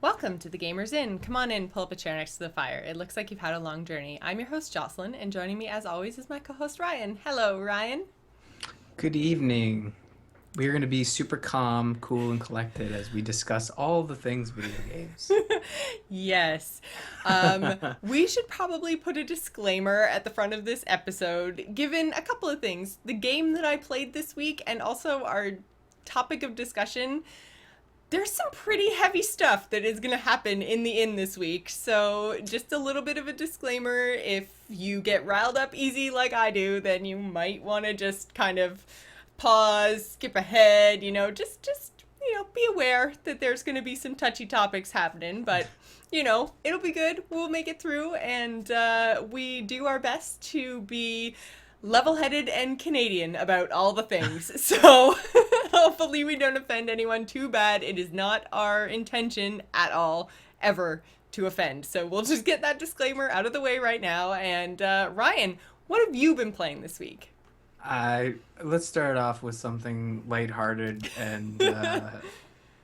Welcome to the Gamers Inn. Come on in, pull up a chair next to the fire. It looks like you've had a long journey. I'm your host, Jocelyn, and joining me as always is my co-host, Ryan. Hello, Ryan. Good evening. We are going to be super calm, cool, and collected as we discuss all the things video games. Yes. We should probably put a disclaimer at the front of this episode, given a couple of things. The game that I played this week and also our topic of discussion. There's some pretty heavy stuff that is going to happen in the inn this week. So just a little bit of a disclaimer. If you get riled up easy like I do, then you might want to just kind of pause, skip ahead, be aware that there's going to be some touchy topics happening. But, it'll be good. We'll make it through. And we do our best to be level-headed and Canadian about all the things. So hopefully we don't offend anyone too bad. It is not our intention at all, ever, to offend. So we'll just get that disclaimer out of the way right now. And Ryan, what have you been playing this week? Let's start off with something lighthearted and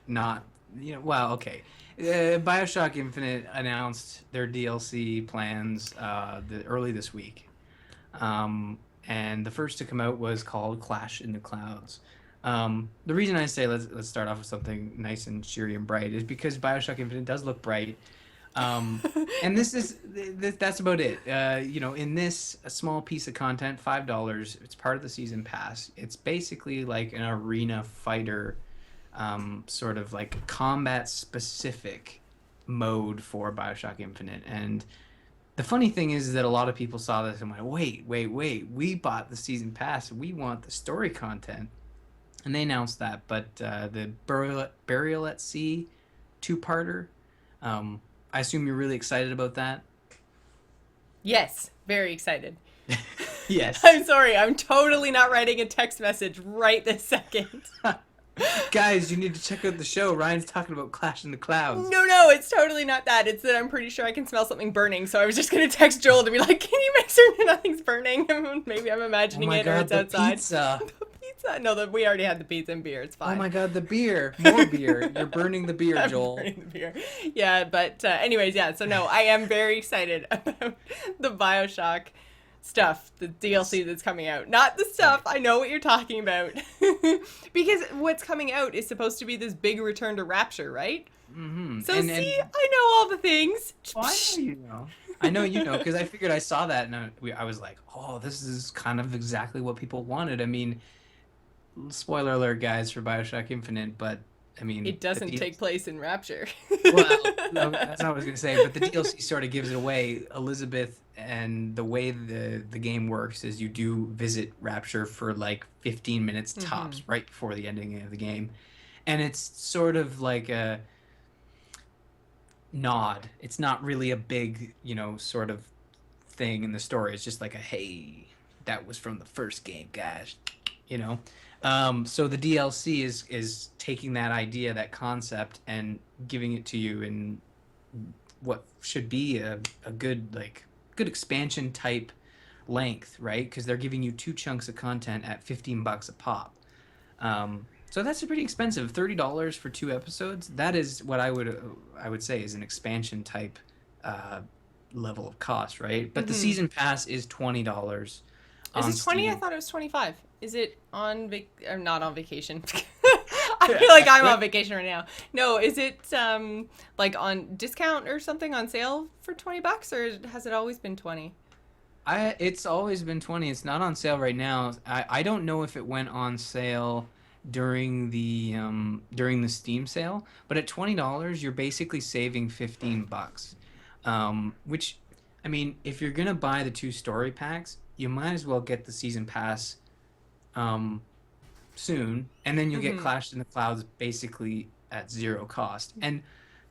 not, okay. BioShock Infinite announced their DLC plans early this week. And the first to come out was called Clash in the Clouds. The reason I say let's start off with something nice and cheery and bright is because BioShock Infinite does look bright. And that's about it. In this a small piece of content, $5, it's part of the season pass. It's basically like an arena fighter, sort of like combat specific mode for BioShock Infinite. And the funny thing is that a lot of people saw this and went, wait, we bought the season pass. We want the story content. And they announced that. But the Burial at Sea two-parter, I assume you're really excited about that? Yes, very excited. Yes. I'm sorry, I'm totally not writing a text message right this second. Guys, you need to check out the show. Ryan's talking about Clash in the Clouds. No, it's totally not that. It's that I'm pretty sure I can smell something burning, so I was just going to text Joel to be like, can you make certain nothing's burning? Maybe I'm imagining it, or it's outside. Pizza. The pizza? No, we already had the pizza and beer. It's fine. Oh my god, the beer. More beer. You're burning the beer, Joel. I'm burning the beer. Yeah, but anyways, yeah, so no, I am very excited about the BioShock stuff, the DLC that's coming out. Not the stuff, I know what you're talking about. Because what's coming out is supposed to be this big return to Rapture, right? Mm-hmm. So I know all the things. Well, I know you know. I know you know, because I figured I saw that and I was like, oh, this is kind of exactly what people wanted. I mean, spoiler alert, guys, for BioShock Infinite, but I mean... It doesn't take place in Rapture. Well, no, that's not what I was going to say, but the DLC sort of gives it away. Elizabeth, and the way the game works is you do visit Rapture for like 15 minutes tops, right before the ending of the game. And it's sort of like a nod. It's not really a big, sort of thing in the story. It's just like a, hey, that was from the first game, guys, So the DLC is taking that idea, that concept, and giving it to you in what should be a good expansion type length, right? Because they're giving you 2 chunks of content at $15 a pop. So that's pretty expensive. $30 for 2 episodes. That is what I would say is an expansion type level of cost, right? But the season pass is $20. Is it 20? I thought it was 25. Is it on or not on vacation? I feel like I'm on vacation right now. No, is it like on discount or something, on sale for $20, or has it always been 20? It's always been 20. It's not on sale right now. I don't know if it went on sale during the Steam sale, but at $20 you're basically saving $15. Which, I mean, if you're gonna buy the 2 story packs, you might as well get the season pass soon, and then you'll get Clash in the Clouds basically at 0 cost. And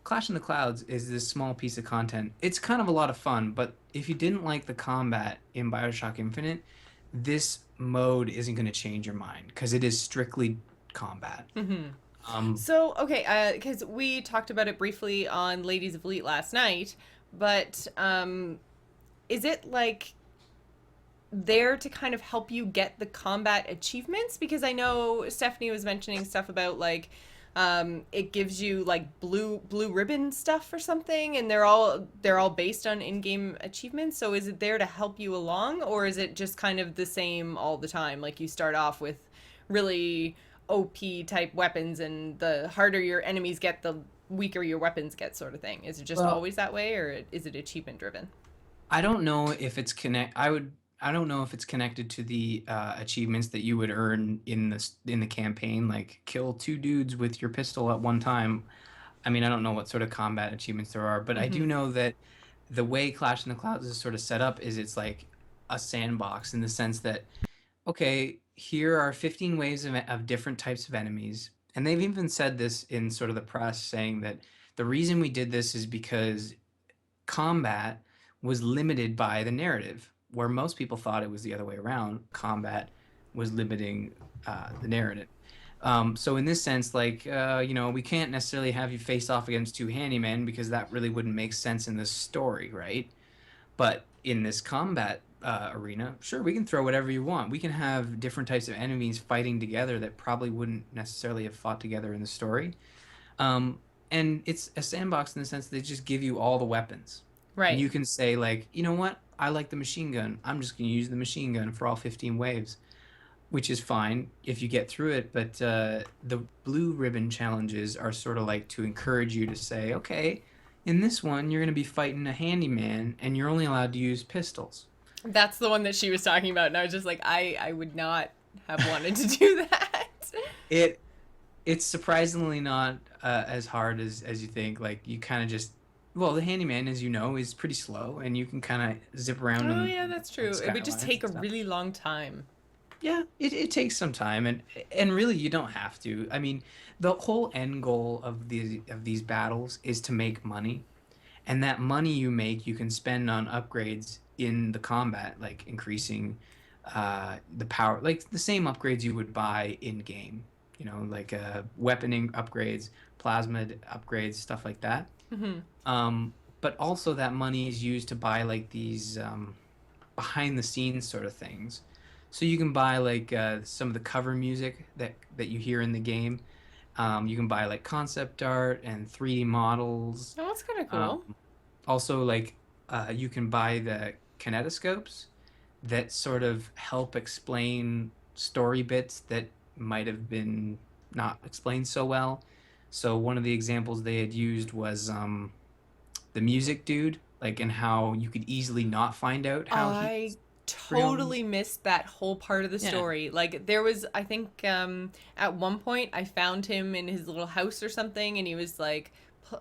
Clash in the Clouds is this small piece of content. It's kind of a lot of fun, but if you didn't like the combat in BioShock Infinite, this mode isn't going to change your mind, because it is strictly combat. So, okay, because we talked about it briefly on Ladies of Elite last night, but is it like there to kind of help you get the combat achievements? Because I know Stephanie was mentioning stuff about like It gives you like blue ribbon stuff or something, and they're all based on in-game achievements. So is it there to help you along, or is it just kind of the same all the time? Like you start off with really OP type weapons, and the harder your enemies get, the weaker your weapons get, sort of thing. Is it just Well, always that way, or is it achievement driven? I don't know if it's I don't know if it's connected to the achievements that you would earn in the campaign, like kill two dudes with your pistol at one time. I mean, I don't know what sort of combat achievements there are, but I Mm-hmm. do know that the way Clash in the Clouds is sort of set up is it's like a sandbox in the sense that, okay, here are 15 waves of different types of enemies. And they've even said this in sort of the press, saying that the reason we did this is because combat was limited by the narrative, where most people thought it was the other way around. Combat was limiting the narrative. So in this sense, like, we can't necessarily have you face off against two handymen because that really wouldn't make sense in this story, right? But in this combat arena, sure, we can throw whatever you want. We can have different types of enemies fighting together that probably wouldn't necessarily have fought together in the story. Um, and it's a sandbox in the sense that they just give you all the weapons. And Right. you can say, like, you know what? I like the machine gun. I'm just going to use the machine gun for all 15 waves, which is fine if you get through it. But the blue ribbon challenges are sort of like to encourage you to say, okay, in this one, you're going to be fighting a handyman and you're only allowed to use pistols. That's the one that she was talking about, and I was just like, I would not have wanted to do that. It it's surprisingly not as hard as you think. Like you kind of just well, the handyman, as you know, is pretty slow, and you can kind of zip around Oh yeah, that's on true. It would just skylines take and a stuff. really long time. Yeah, it takes some time, and really you don't have to. I mean, the whole end goal of these battles is to make money, and that money you make you can spend on upgrades in the combat, like increasing the power, like the same upgrades you would buy in game. Like weaponing upgrades, plasmid upgrades, stuff like that. Hmm. But also that money is used to buy like these behind the scenes sort of things. So you can buy like some of the cover music that you hear in the game. You can buy like concept art and 3D models. Oh, that's kind of Um, cool. Also, like you can buy the kinetoscopes that sort of help explain story bits that might have been not explained so well. So one of the examples they had used was the music dude, like, and how you could easily not find out how I he's real. totally missed that whole part of the Yeah. story. Like there was, I think, at one point I found him in his little house or something, and he was like,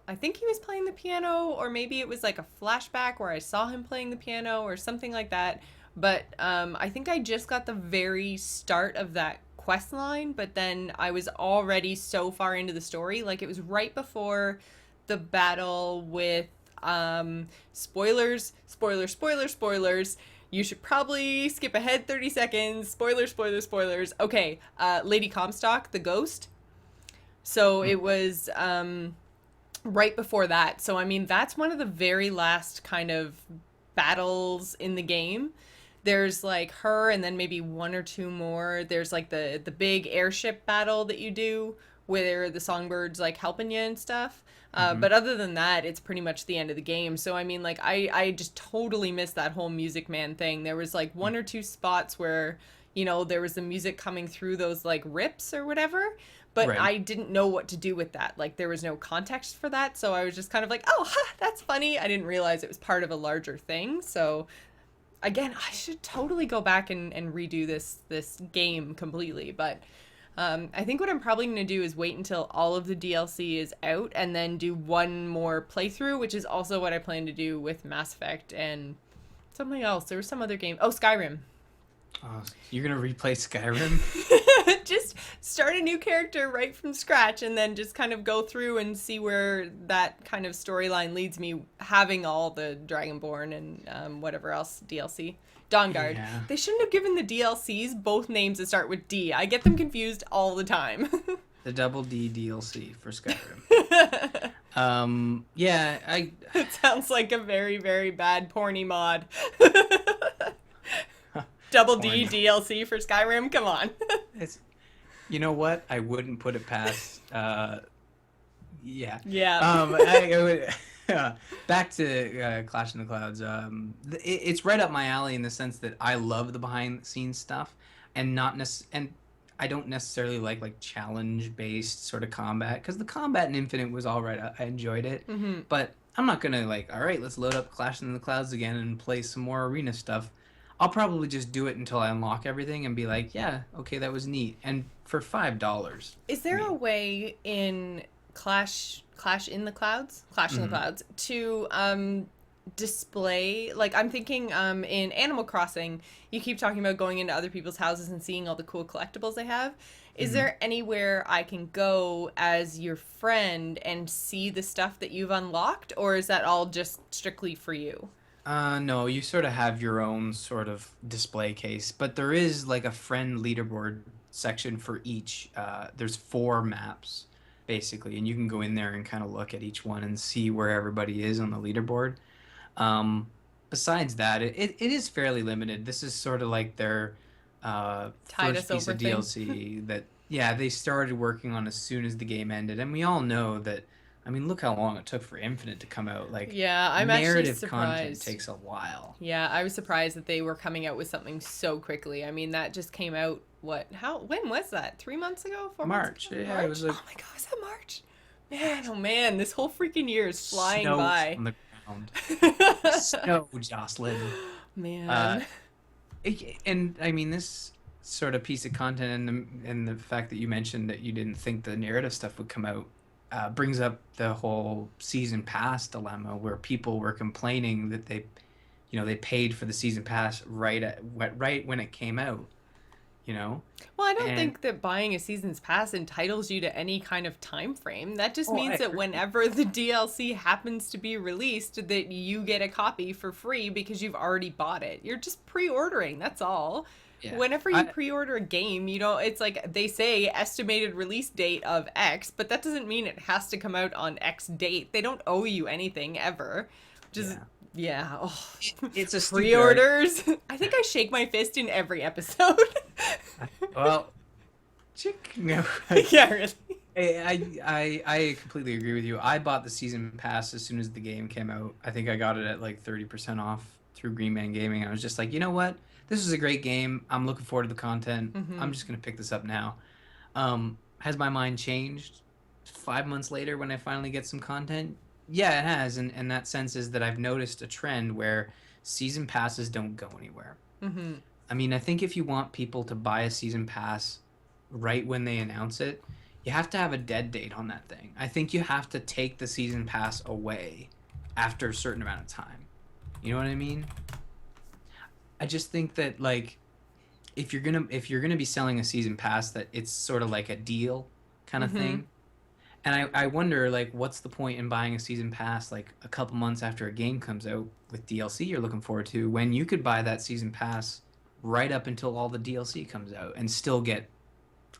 I think he was playing the piano, or maybe it was like a flashback where I saw him playing the piano or something like that. But I think I just got the very start of that quest line, but then I was already so far into the story. Like it was right before the battle with spoilers. You should probably skip ahead 30 seconds. Spoilers. Okay, Lady Comstock, the ghost. So it was right before that. So I mean, that's one of the very last kind of battles in the game. There's like her, and then maybe one or two more. There's like the big airship battle that you do where the songbirds like helping you and stuff. Hmm. But other than that, it's pretty much the end of the game. So I mean, like I just totally missed that whole Music Man thing. There was like one or two spots where there was the music coming through those like rips or whatever, but Right. I didn't know what to do with that. Like there was no context for that, so I was just kind of like, oh, ha, that's funny. I didn't realize it was part of a larger thing. So again, I should totally go back and redo this game completely. But I think what I'm probably going to do is wait until all of the DLC is out and then do one more playthrough, which is also what I plan to do with Mass Effect and something else. There was some other game. Oh, Skyrim. Oh, you're gonna replay Skyrim? Just start a new character right from scratch and then just kind of go through and see where that kind of storyline leads me, having all the Dragonborn and whatever else DLC. Dawnguard. Yeah. They shouldn't have given the DLCs both names that start with D. I get them confused all the time. The Double D DLC for Skyrim. Yeah, It sounds like a very, very bad porny mod. Double D Porn. DLC for Skyrim? Come on. It's you know what? I wouldn't put it past Uh, yeah. Yeah. I would, back to Clash in the Clouds. It's right up my alley in the sense that I love the behind the scenes stuff, and and I don't necessarily like challenge based sort of combat, because the combat in Infinite was all right. I enjoyed it, Hmm. but I'm not gonna like, all right, let's load up Clash in the Clouds again and play some more arena stuff. I'll probably just do it until I unlock everything and be like, yeah, okay, that was neat. And for $5, Is I there a mean, way in Clash in the Clouds, Clash in the mhm. Clouds, to display, like, I'm thinking in Animal Crossing, you keep talking about going into other people's houses and seeing all the cool collectibles they have. Is Mhm. there anywhere I can go as your friend and see the stuff that you've unlocked, or is that all just strictly for you? No, you sort of have your own sort of display case, but there is like a friend leaderboard section for each. There's 4 maps basically, and you can go in there and kind of look at each one and see where everybody is on the leaderboard. Um, Besides that, it is fairly limited. This is sort of like their Tide first us piece over of thing. DLC that, yeah, they started working on as soon as the game ended. And we all know that, I mean, look how long it took for Infinite to come out. Like, Yeah, I'm actually narrative content surprised. takes a while. Yeah, I was surprised that they were coming out with something so quickly. I mean, that just came out, when was that? 3 months ago? 4 months March, ago? yeah, it March? was like Oh my god, was that March? Man, oh man, this whole freaking year is flying snow by. on the ground. Snow, Jocelyn. Uh, Man. and I mean, this sort of piece of content, and the fact that you mentioned that you didn't think the narrative stuff would come out, brings up the whole season pass dilemma, where people were complaining that they paid for the season pass right when it came out, you know, Well, I don't and think that buying a season's pass entitles you to any kind of time frame. That just oh, I means that agree. whenever the DLC happens to be released, that you get a copy for free because you've already bought it. You're just pre-ordering, that's all. Yeah, Whenever you I pre-order a game, you know, it's like they say estimated release date of X, but that doesn't mean it has to come out on X date. They don't owe you anything ever. Just yeah, yeah. Oh. it's a stupid argument. Pre-orders. I think I shake my fist in every episode. Well, chick, no. Yeah, really. I completely agree with you. I bought the season pass as soon as the game came out. I think I got it at like 30% off through Green Man Gaming. I was just like, you know what? This is a great game. I'm looking forward to the content. Hmm. I'm just gonna pick this up now. Has my mind changed 5 months later when I finally get some content? Yeah, it has. And that sense is that I've noticed a trend where season passes don't go anywhere. Hmm. I mean, I think if you want people to buy a season pass right when they announce it, you have to have a dead date on that thing. I think you have to take the season pass away after a certain amount of time. You know what I mean? I just think that like if you're gonna be selling a season pass, that it's sort of like a deal kind of Hmm. thing. And I wonder like what's the point in buying a season pass like a couple months after a game comes out with DLC you're looking forward to, when you could buy that season pass right up until all the DLC comes out and still get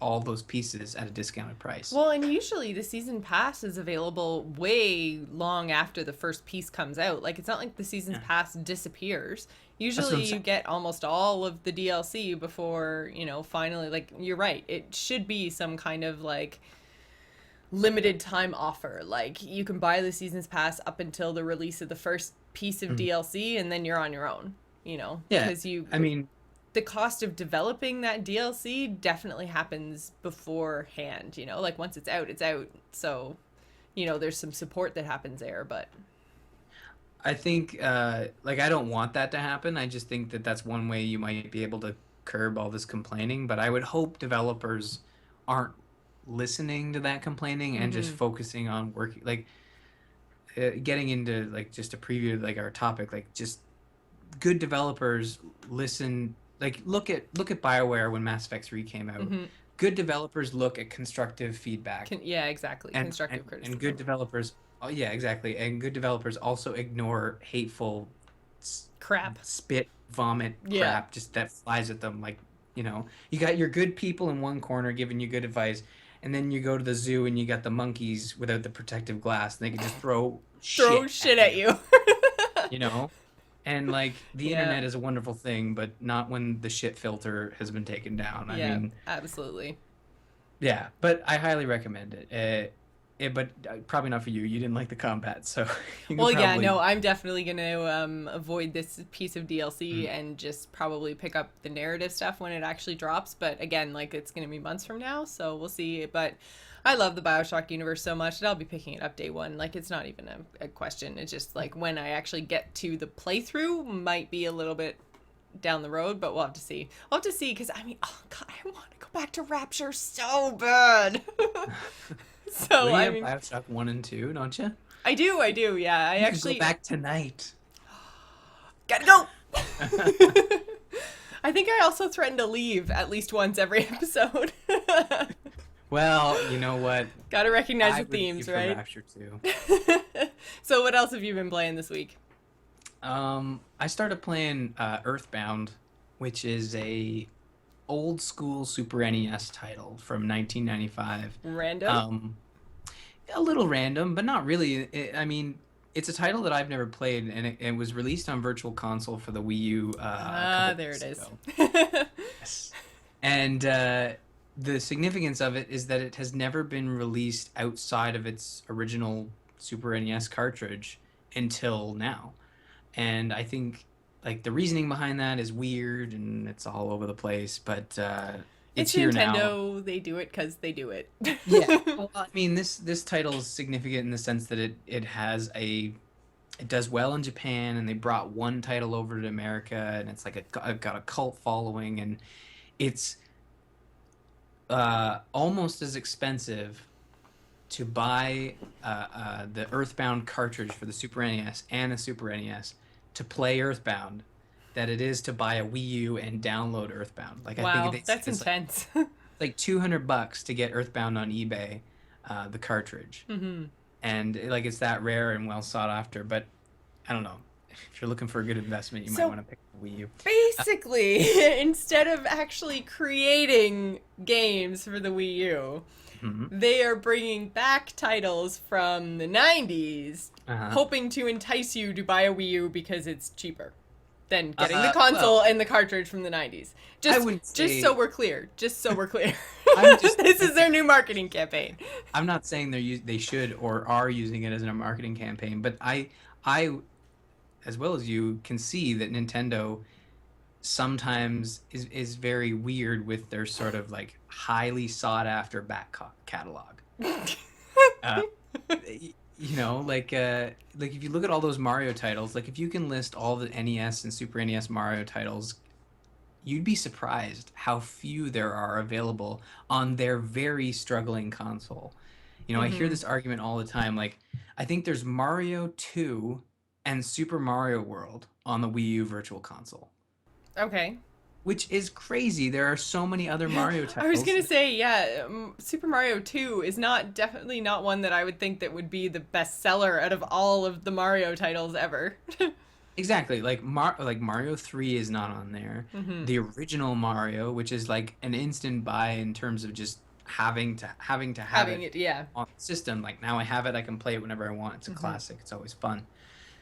all those pieces at a discounted price. Well, and usually the season pass is available way long after the first piece comes out. Like, it's not like the season's Yeah. pass disappears. That's what Usually I'm you saying. get almost all of the DLC before, finally, like, you're right. It should be some kind of, like, limited time offer. Like, you can buy the season's pass up until the release of the first piece of Mhm. DLC, and then you're on your own, Yeah, because I mean, the cost of developing that DLC definitely happens beforehand, like once it's out, it's out. So, there's some support that happens there, but I think like I don't want that to happen. I just think that that's one way you might be able to curb all this complaining. But I would hope developers aren't listening to that complaining and just mhm. focusing on working, like getting into like just a preview of like our topic. Like just good developers listen. Like look at BioWare when Mass Effect 3 came out. Mhm. Good developers look at constructive feedback, Yeah, exactly. and Constructive good criticism. developers, oh yeah, exactly, and good developers also ignore hateful Crap. spit vomit Yeah. crap just that flies at them. Like, you got your good people in one corner giving you good advice, and then you go to the zoo and you got the monkeys without the protective glass, and they can just throw Throw shit shit at at you, you. you know and like the Yeah. internet is a wonderful thing, but not when the shit filter has been taken down. I Yeah, mean, absolutely. Yeah, but I highly recommend it. But probably not for you. You didn't like the combat, so you could Well, yeah, probably. no, I'm definitely going to avoid this piece of DLC Mm. and just probably pick up the narrative stuff when it actually drops. But again, like it's going to be months from now, so we'll see. But I love the BioShock universe so much that I'll be picking it up day one. Like it's not even a question. It's just like when I actually get to the playthrough might be a little bit down the road, but we'll have to see. We'll have to see because I mean, oh god, I want to go back to Rapture so bad. Well, So you I have mean, BioShock 1 and 2, don't you? I do, yeah. I You can go actually back tonight. gotta go. I think I also threaten to leave at least once every episode. Well, you know what? Gotta recognize I the would leave themes, for right? Rapture too. So, what else have you been playing this week? I started playing EarthBound, which is a old school Super NES title from 1995. Random? Um, a little random, but not really. I mean, it's a title that I've never played, and it was released on Virtual Console for the Wii U a Ah, couple there it weeks is. ago. Yes. And the significance of it is that it has never been released outside of its original Super NES cartridge until now. And I think like the reasoning behind that is weird and it's all over the place, but it's It's here now. Nintendo. They do it because they do it. Yeah. Well, I mean, this title is significant in the sense that it has a it does well in Japan, and they brought one title over to America, and it's like got a cult following, and it's almost as expensive to buy the Earthbound cartridge for the Super NES and the Super NES to play Earthbound that it is to buy a Wii U and download Earthbound. Like I think Wow, they said that's it's intense. like $200 to get Earthbound on eBay, the cartridge, Hmm. and like it's that rare and well sought after. But I don't know if you're looking for a good investment, you might So want to pick the Wii U. Uh, basically, instead of actually creating games for the Wii U, mhm. they are bringing back titles from the 90s, Uh-huh. hoping to entice you to buy a Wii U because it's cheaper than getting the Well, console and the cartridge from the 90s. I Just wouldn't just so say. we're clear. Just so we're clear. I'm just. This is their new marketing campaign. I'm not saying they should or are using it as a marketing campaign, but I as well as you can see that Nintendo sometimes is very weird with their sort of like highly sought after catalog. Uh, like if you look at all those Mario titles, like if you can list all the NES and Super NES Mario titles, you'd be surprised how few there are available on their very struggling console. I hear Hmm. this argument all the time. Like, I think there's Mario 2 and Super Mario World on the Wii U Virtual Console, Okay. which is crazy. There are so many other Mario I was titles. gonna say, yeah, Super Mario 2 is not definitely not one that I would think that would be the best seller out of all of the Mario titles ever. Exactly. Like Mario 3 is not on there. Hmm. The original Mario, which is like an instant buy in terms of just having to have Having it it, yeah. on the system. Like now I have it, I can play it whenever I want. It's a Hmm. classic. It's always fun.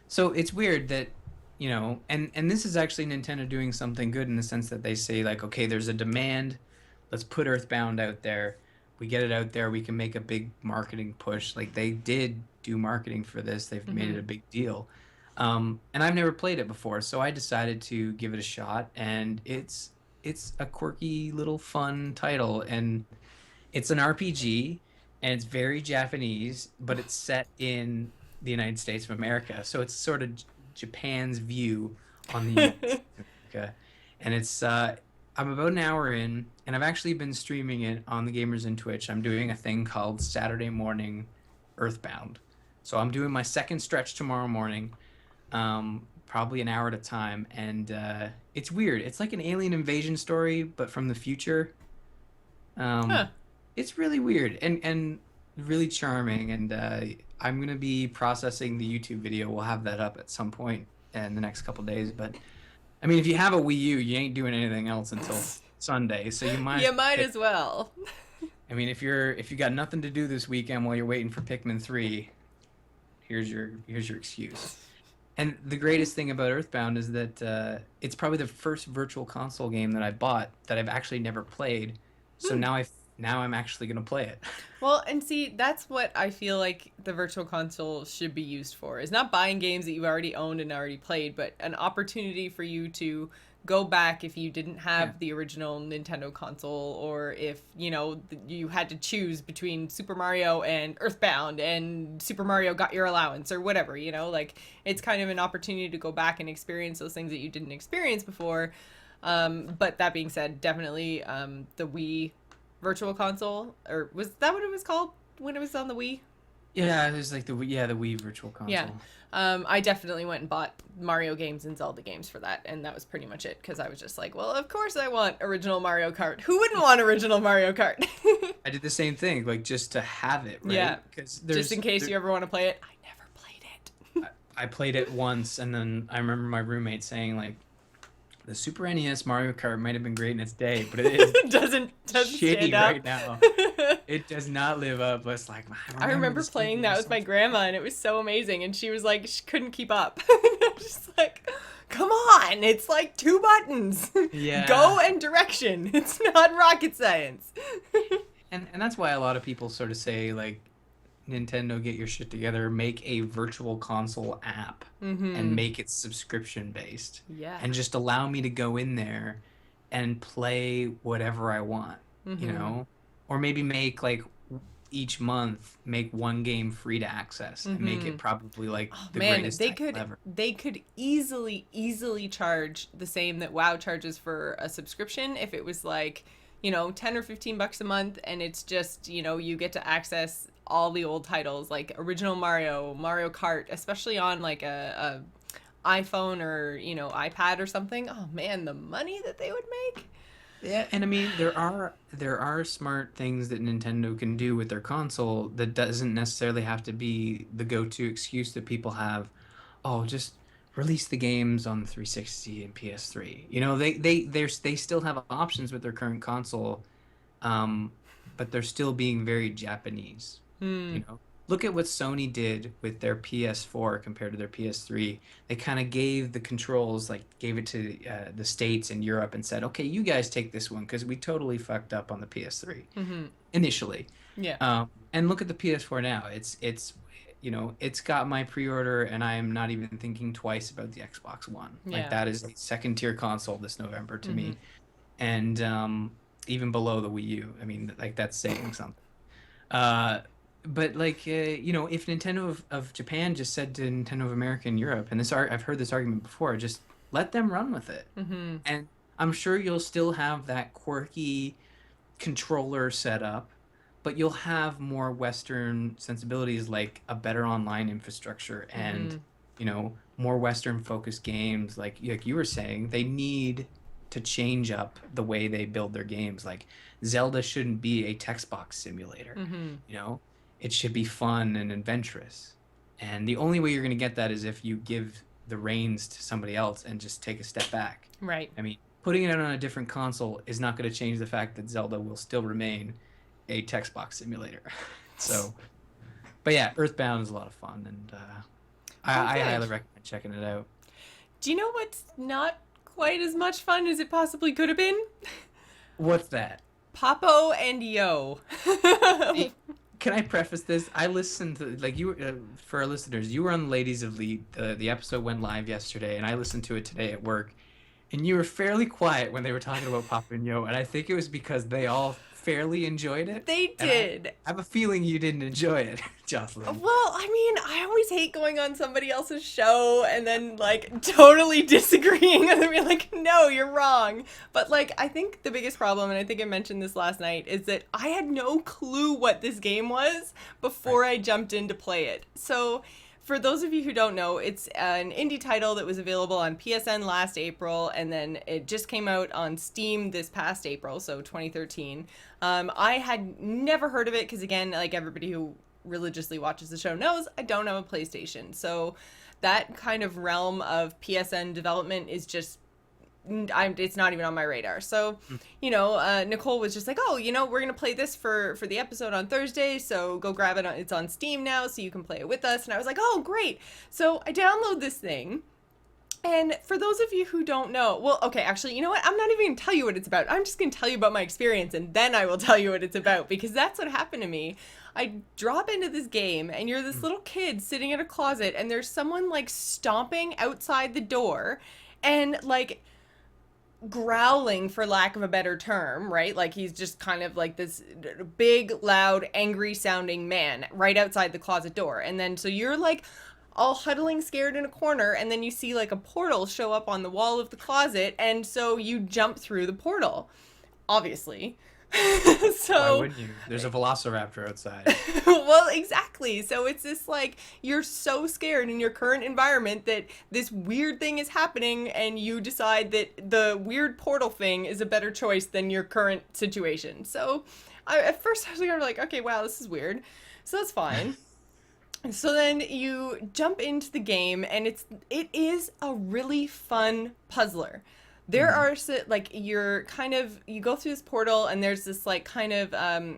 So it's weird that, and this is actually Nintendo doing something good in the sense that they say like, okay, there's a demand. Let's put Earthbound out there. We get it out there, we can make a big marketing push. Like they did do marketing for this. They've made it Hmm. a big deal. And I've never played it before, so I decided to give it a shot, and it's a quirky little fun title, and it's an RPG, and it's very Japanese, but it's set in the United States of America. So it's sort of Japan's view on the United States of America. And I'm about an hour in, and I've actually been streaming it on the Gamers in Twitch. I'm doing a thing called Saturday Morning Earthbound. So I'm doing my second stretch tomorrow morning, probably an hour at a time, and it's weird. It's like an alien invasion story, but from the future. Huh. Um, it's really weird and really charming. And I'm gonna be processing the YouTube video. We'll have that up at some point in the next couple days. But I mean, if you have a Wii U, you ain't doing anything else until Sunday, so you might as You well might pick. as well. I mean, if you got nothing to do this weekend while you're waiting for Pikmin 3, here's your excuse. And the greatest thing about Earthbound is that it's probably the first virtual console game that I bought that I've actually never played. So Hmm. now now I'm actually going to play it. Well, and see, that's what I feel like the virtual console should be used for. Is not buying games that you've already owned and already played, but an opportunity for you to go back if you didn't have Yeah. the original Nintendo console, or if, you had to choose between Super Mario and EarthBound and Super Mario Got Your Allowance or whatever, like it's kind of an opportunity to go back and experience those things that you didn't experience before. But that being said, definitely the Wii Virtual Console, or was that what it was called when it was on the Wii? Yeah, it was like the Wii Virtual Console. Yeah. I definitely went and bought Mario games and Zelda games for that, and that was pretty much it, because I was just like, well, of course I want original Mario Kart. Who wouldn't want original Mario Kart? I did the same thing, like just to have it, right? Yeah. Because Just in case you ever want to play it. I never played it. I played it once, and then I remember my roommate saying like, the Super NES Mario Kart might have been great in its day, but it is doesn't shitty stand up. right now. It does not live up. It's like, I remember this playing game that was with so my fun. grandma, and it was so amazing, and she was like, she couldn't keep up. I was just like, come on, it's like 2 buttons. Yeah. Go and direction. It's not rocket science. And that's why a lot of people sort of say like, Nintendo, get your shit together, make a virtual console app and make it subscription based. Yeah. And just allow me to go in there and play whatever I want, Or maybe make like each month make one game free to access and make it probably like the greatest title ever. They could easily charge the same that WoW charges for a subscription if it was like, 10 or $15 a month, and it's just, you get to access all the old titles like original Mario Kart, especially on like a iPhone or iPad or something. Oh man, the money that they would make. Yeah, and I mean there are smart things that Nintendo can do with their console that doesn't necessarily have to be the go-to excuse that people have. Oh, just release the games on the 360 and PS3. They still have options with their current console, but they're still being very Japanese. Look at what Sony did with their PS4 compared to their PS3. They kind of gave the controls, like gave it to the States and Europe and said, okay, you guys take this one because we totally fucked up on the PS3 initially. Yeah. And look at the PS4 now. It's got my pre-order, and I am not even thinking twice about the Xbox One. Yeah. Like that is a second-tier console this November to me. And even below the Wii U. I mean, like that's saying something. But like if Nintendo of Japan just said to Nintendo of America and Europe, and I've heard this argument before, just let them run with it, and I'm sure you'll still have that quirky controller setup, but you'll have more Western sensibilities, like a better online infrastructure and more Western focused games. Like you were saying, they need to change up the way they build their games. Like Zelda shouldn't be a text box simulator. It should be fun and adventurous. And the only way you're going to get that is if you give the reins to somebody else and just take a step back. Right. I mean, putting it on a different console is not going to change the fact that Zelda will still remain a text box simulator. So, but yeah, EarthBound is a lot of fun, and I highly recommend checking it out. Do you know what's not quite as much fun as it possibly could have been? What's that? Papo and Yo. Can I preface this? I listened to, like, for our listeners, you were on Ladies of Lead. The episode went live yesterday, and I listened to it today at work. And you were fairly quiet when they were talking about Papo and Yo, and I think it was because they all fairly enjoyed it. They did. I have a feeling you didn't enjoy it, Jocelyn. Well, I mean, I always hate going on somebody else's show and then, like, totally disagreeing and then being like, no, you're wrong. But, like, I think the biggest problem, and I think I mentioned this last night, is that I had no clue what this game was before I jumped in to play it. So, for those of you who don't know, it's an indie title that was available on PSN last April, and then it just came out on Steam this past April, so 2013. I had never heard of it because, again, like everybody who religiously watches the show knows, I don't have a PlayStation. So that kind of realm of PSN development is just, it's not even on my radar. So, Nicole was just like, oh, we're going to play this for the episode on Thursday. So go grab it. It's on Steam now, so you can play it with us. And I was like, oh, great. So I download this thing. And for those of you who don't know, well, okay, actually, you know what? I'm not even going to tell you what it's about. I'm just going to tell you about my experience, and then I will tell you what it's about, because that's what happened to me. I drop into this game, and you're this little kid sitting in a closet, and there's someone, like, stomping outside the door, and, like, growling, for lack of a better term, right? Like, he's just kind of like this big, loud, angry sounding man right outside the closet door. And then so you're like all huddling scared in a corner, and then you see like a portal show up on the wall of the closet, and so you jump through the portal, obviously. So why wouldn't you? There's a velociraptor outside. well, exactly. So it's this like, you're so scared in your current environment that this weird thing is happening, and you decide that the weird portal thing is a better choice than your current situation. So at first I was kind of like, okay, wow, this is weird. So that's fine. So then you jump into the game, and it is a really fun puzzler. There are, like, you go through this portal, and there's this, like, kind of,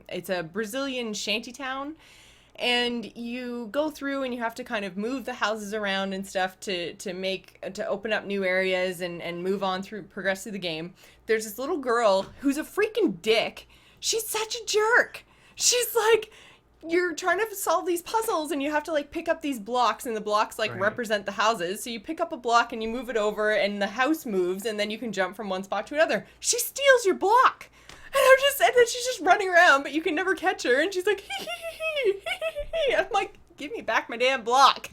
it's a Brazilian shantytown, and you go through, and you have to kind of move the houses around and stuff to open up new areas and move on progress through the game. There's this little girl who's a freaking dick. She's such a jerk. She's like, you're trying to solve these puzzles, and you have to like pick up these blocks, and the blocks like represent the houses. So you pick up a block and you move it over, and the house moves, and then you can jump from one spot to another. She steals your block. And then she's just running around, but you can never catch her. And she's like, hee hee hee hee hee. I'm like, give me back my damn block.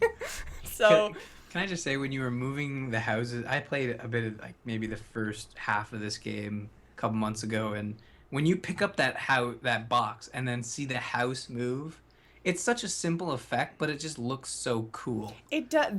So can I just say, when you were moving the houses, I played a bit of like maybe the first half of this game a couple months ago, and when you pick up that box and then see the house move, it's such a simple effect, but it just looks so cool. It does.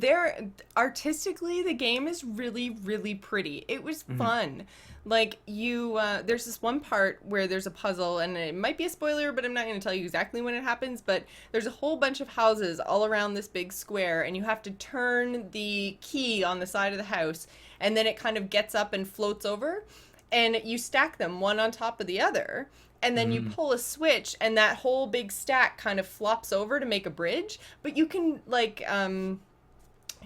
Artistically, the game is really, really pretty. It was fun. Like, there's this one part where there's a puzzle, and it might be a spoiler, but I'm not going to tell you exactly when it happens, but there's a whole bunch of houses all around this big square, and you have to turn the key on the side of the house, and then it kind of gets up and floats over. And you stack them one on top of the other, and then you pull a switch, and that whole big stack kind of flops over to make a bridge. But you can, like,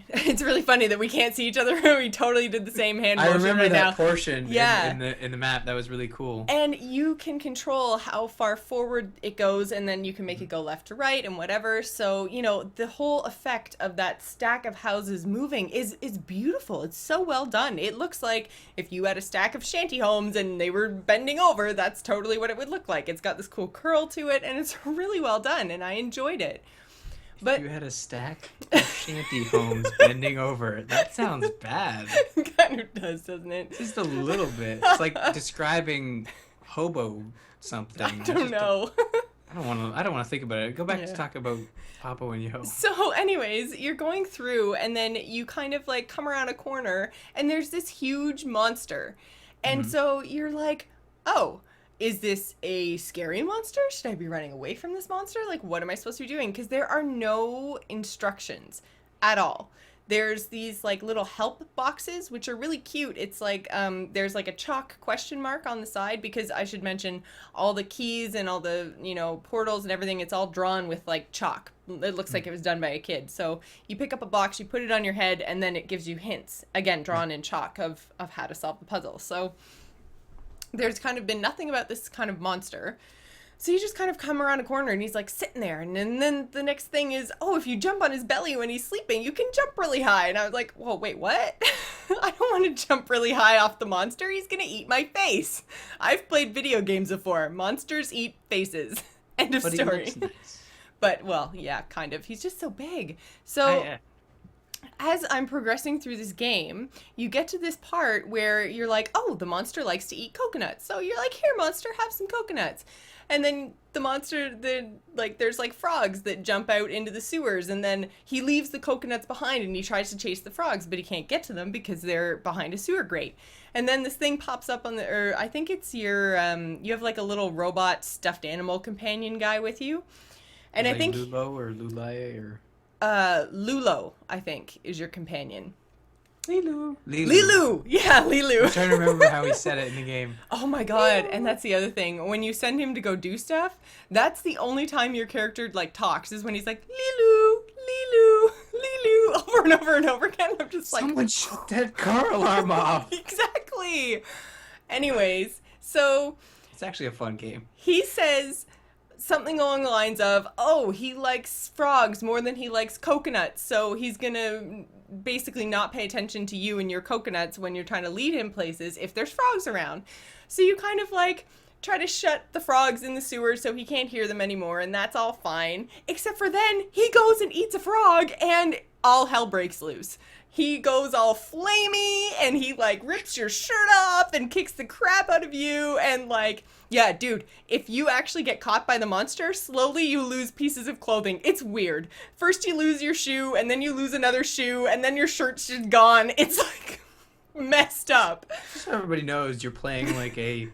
it's really funny that we can't see each other. We totally did the same hand motion right now. I remember that portion yeah. in the map. That was really cool. And you can control how far forward it goes, and then you can make it go left to right and whatever. So, you know, the whole effect of that stack of houses moving is beautiful. It's so well done. It looks like if you had a stack of shanty homes and they were bending over, that's totally what it would look like. It's got this cool curl to it, and it's really well done, and I enjoyed it. But you had a stack of shanty homes bending over. That sounds bad. It kind of does, doesn't it? Just a little bit. It's like describing hobo something. I don't know. I don't want to think about it. Go back to talk about Papo and Yo. So anyways, you're going through, and then you kind of like come around a corner, and there's this huge monster. And so you're like, oh, is this a scary monster? Should I be running away from this monster? Like, what am I supposed to be doing? Because there are no instructions at all. There's these like little help boxes, which are really cute. It's like, there's like a chalk question mark on the side, because I should mention all the keys and all the, you know, portals and everything, it's all drawn with like chalk. It looks like it was done by a kid. So you pick up a box, you put it on your head, and then it gives you hints, again, drawn in chalk of how to solve the puzzle. So there's kind of been nothing about this kind of monster. So you just kind of come around a corner, and he's like sitting there. And then the next thing is, oh, if you jump on his belly when he's sleeping, you can jump really high. And I was like, whoa, wait, what? I don't want to jump really high off the monster. He's going to eat my face. I've played video games before. Monsters eat faces. End of story. He looks nice. But, well, yeah, kind of. He's just so big. So as I'm progressing through this game, you get to this part where you're like, oh, the monster likes to eat coconuts. So you're like, here, monster, have some coconuts. And then the monster, there's like frogs that jump out into the sewers, and then he leaves the coconuts behind, and he tries to chase the frogs, but he can't get to them because they're behind a sewer grate. And then this thing pops up or I think it's your, you have like a little robot stuffed animal companion guy with you. And I think Lulo or Lulai or Lulo, I think, is your companion. Lilu. Yeah, Lilu. I'm trying to remember how he said it in the game. Oh my god, and that's the other thing. When you send him to go do stuff, that's the only time your character, like, talks, is when he's like, Lilu, Lilu, Lilu. Oh over and over and over again. I'm just like, someone shut that car alarm off. exactly. Anyways, so It's actually a fun game. he says something along the lines of, oh, he likes frogs more than he likes coconuts, so he's gonna basically not pay attention to you and your coconuts when you're trying to lead him places if there's frogs around. So you kind of like try to shut the frogs in the sewer so he can't hear them anymore, and that's all fine. Except for then he goes and eats a frog and all hell breaks loose. He goes all flamey and he like rips your shirt off and kicks the crap out of you, and like, yeah, dude, if you actually get caught by the monster, slowly you lose pieces of clothing. It's weird. First you lose your shoe, and then you lose another shoe, and then your shirt's just gone. It's like messed up. Just so everybody knows, you're playing like a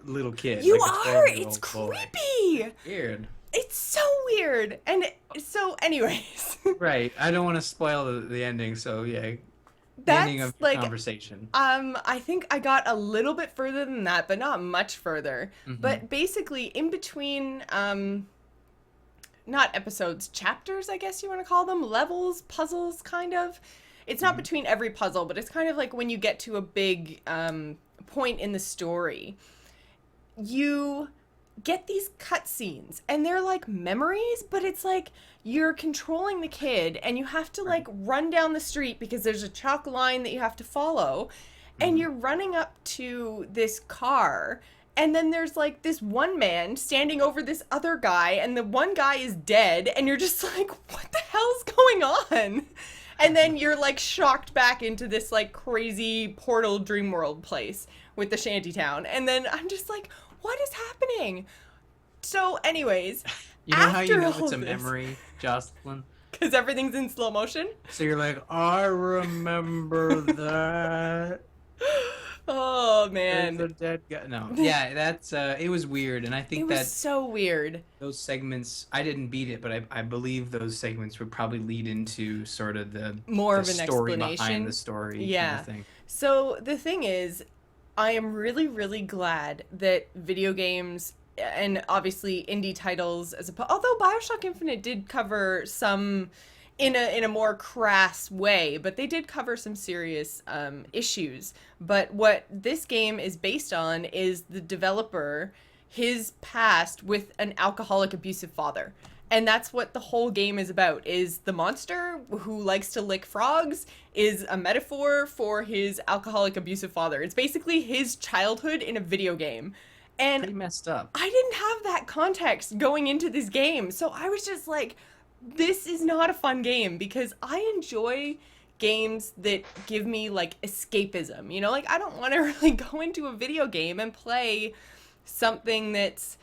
little kid. You like a are. 12-year-old It's boy. creepy. Weird. It's so weird. And so anyways, Right. I don't want to spoil the ending, so yeah. The that's ending of the like conversation. I think I got a little bit further than that, but not much further. Mhm. But basically in between not episodes, chapters, I guess you want to call them, levels, puzzles kind of. It's not between every puzzle, but it's kind of like when you get to a big point in the story, you get these cutscenes, and they're like memories, but it's like you're controlling the kid, and you have to like run down the street because there's a chalk line that you have to follow, and you're running up to this car, and then there's like this one man standing over this other guy, and the one guy is dead, and you're just like, what the hell's going on? And then you're like shocked back into this like crazy portal dream world place with the shantytown, and then I'm just like, what is happening? So anyways, You know how you know after all it's a this- memory, Jocelyn? because everything's in slow motion. So you're like, I remember that. Oh There's a man, dead guy. No. Yeah, that's it was weird, and I it think was that so weird. those segments, I didn't beat it, but I believe those segments would probably lead into sort of the More the of an story explanation. behind the story. kind Yeah. of thing. So the thing is, I am really, really glad that video games and obviously indie titles, although BioShock Infinite did cover some in a more crass way, but they did cover some serious issues. But what this game is based on is the developer, his past with an alcoholic, abusive father. And that's what the whole game is about, is the monster who likes to lick frogs is a metaphor for his alcoholic, abusive father. It's basically his childhood in a video game. And Pretty messed up. I didn't have that context going into this game. So I was just like, this is not a fun game, because I enjoy games that give me like escapism. You know, like I don't want to really go into a video game and play something that's